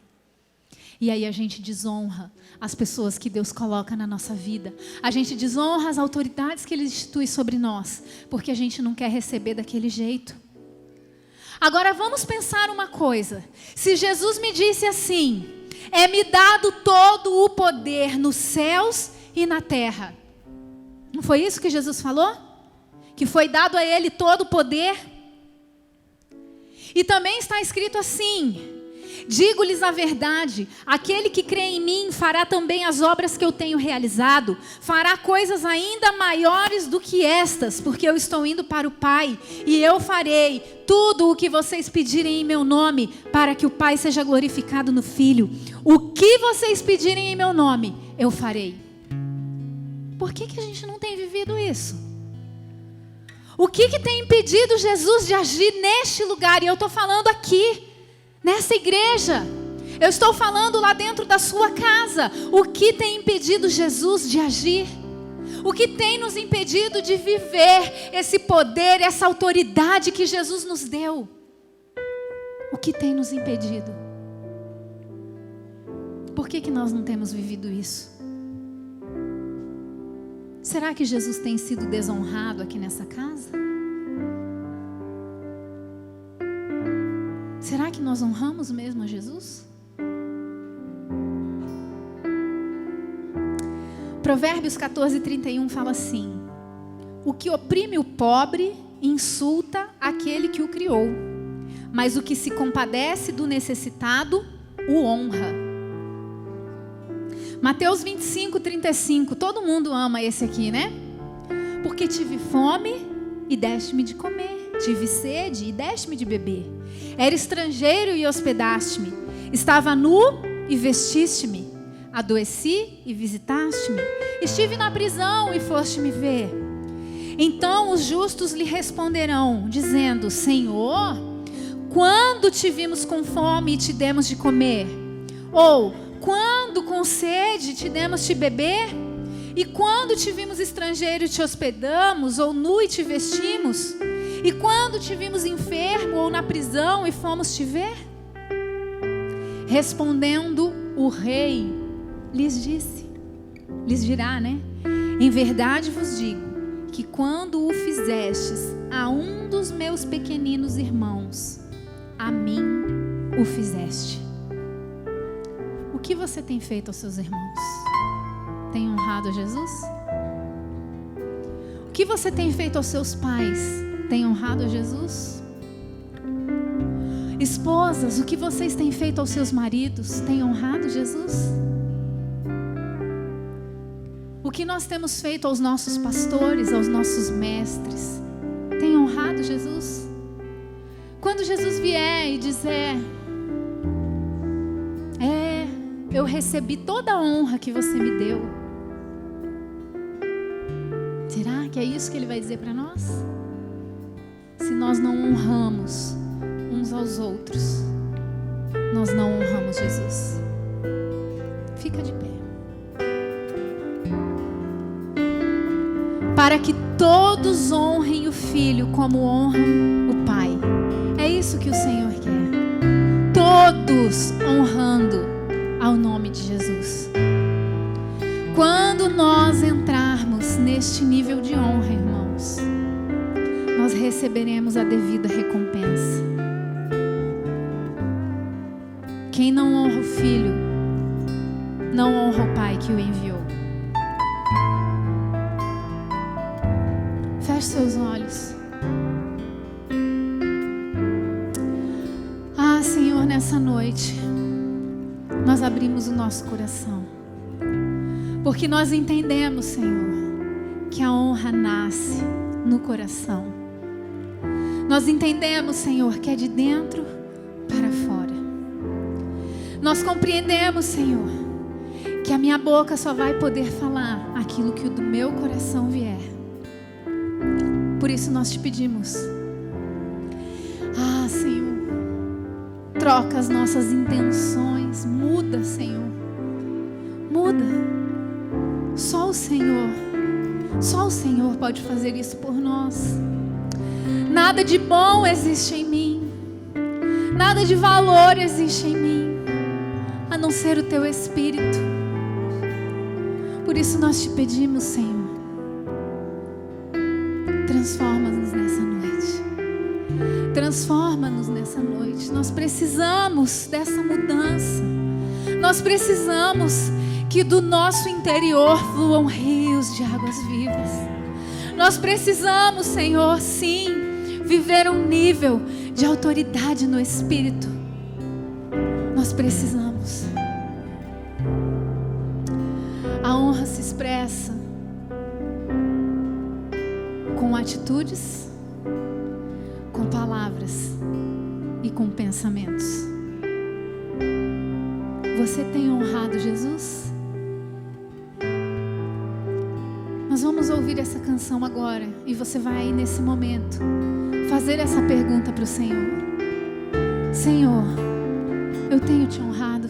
E aí a gente desonra as pessoas que Deus coloca na nossa vida. A gente desonra as autoridades que Ele institui sobre nós, porque a gente não quer receber daquele jeito. Agora vamos pensar uma coisa. Se Jesus me disse assim, é-me dado todo o poder nos céus e na terra. Não foi isso que Jesus falou? Que foi dado a Ele todo o poder? E também está escrito assim: digo-lhes a verdade, aquele que crê em mim fará também as obras que eu tenho realizado, fará coisas ainda maiores do que estas, porque eu estou indo para o Pai, e eu farei tudo o que vocês pedirem em meu nome, para que o Pai seja glorificado no Filho. O que vocês pedirem em meu nome, eu farei. Por que a gente não tem vivido isso? O que tem impedido Jesus de agir neste lugar? E eu estou falando aqui, nessa igreja. Eu estou falando lá dentro da sua casa. O que tem impedido Jesus de agir? O que tem nos impedido de viver esse poder, essa autoridade que Jesus nos deu? O que tem nos impedido? Por que nós não temos vivido isso? Será que Jesus tem sido desonrado aqui nessa casa? Será que nós honramos mesmo a Jesus? Provérbios 14:31 fala assim: O que oprime o pobre insulta aquele que o criou, mas o que se compadece do necessitado o honra. Mateus 25:35, todo mundo ama esse aqui, né? Porque tive fome e deste-me de comer, tive sede e deste-me de beber, era estrangeiro e hospedaste-me, estava nu e vestiste-me, adoeci e visitaste-me, estive na prisão e foste me ver. Então os justos lhe responderão, dizendo: Senhor, quando te vimos com fome e te demos de comer? Ou quando com sede te demos de beber? E quando te vimos estrangeiro e te hospedamos? Ou nu e te vestimos? E quando te vimos enfermo ou na prisão e fomos te ver? Respondendo o rei, lhes dirá, né? Em verdade vos digo, que quando o fizestes a um dos meus pequeninos irmãos, a mim o fizeste. O que você tem feito aos seus irmãos? Tem honrado a Jesus? O que você tem feito aos seus pais? Tem honrado a Jesus? Esposas, o que vocês têm feito aos seus maridos? Tem honrado Jesus? O que nós temos feito aos nossos pastores, aos nossos mestres? Tem honrado Jesus? Quando Jesus vier e dizer: eu recebi toda a honra que você me deu, será que é isso que Ele vai dizer para nós? Se nós não honramos uns aos outros, nós não honramos Jesus. Fica de pé. Para que todos honrem o Filho como honram o Pai. É isso que o Senhor quer. Todos honrando ao nome de Jesus. Quando nós entrarmos neste nível de honra, irmãos, nós receberemos a devida recompensa. Quem não honra o Filho, não honra o Pai que o enviou. Feche seus olhos. Senhor, nessa noite nós abrimos o nosso coração, porque nós entendemos, Senhor, que a honra nasce no coração. Nós entendemos, Senhor, que é de dentro para fora. Nós compreendemos, Senhor, que a minha boca só vai poder falar aquilo que do meu coração vier. Por isso nós te pedimos, Senhor, troca as nossas intenções, muda, Senhor, muda. Só o Senhor pode fazer isso por nós. Nada de bom existe em mim, nada de valor existe em mim, a não ser o Teu Espírito. Por isso nós te pedimos, Senhor, transforma-nos nessa noite. Transforma-nos nessa noite. Nós precisamos dessa mudança. Nós precisamos que do nosso interior fluam rios de águas vivas. Nós precisamos, Senhor, sim, viver um nível de autoridade no Espírito. Nós precisamos. A honra se expressa com atitudes, com palavras e com pensamentos. Você tem honrado Jesus? Nós vamos ouvir essa canção agora e você vai nesse momento fazer essa pergunta para o Senhor. Senhor, eu tenho te honrado?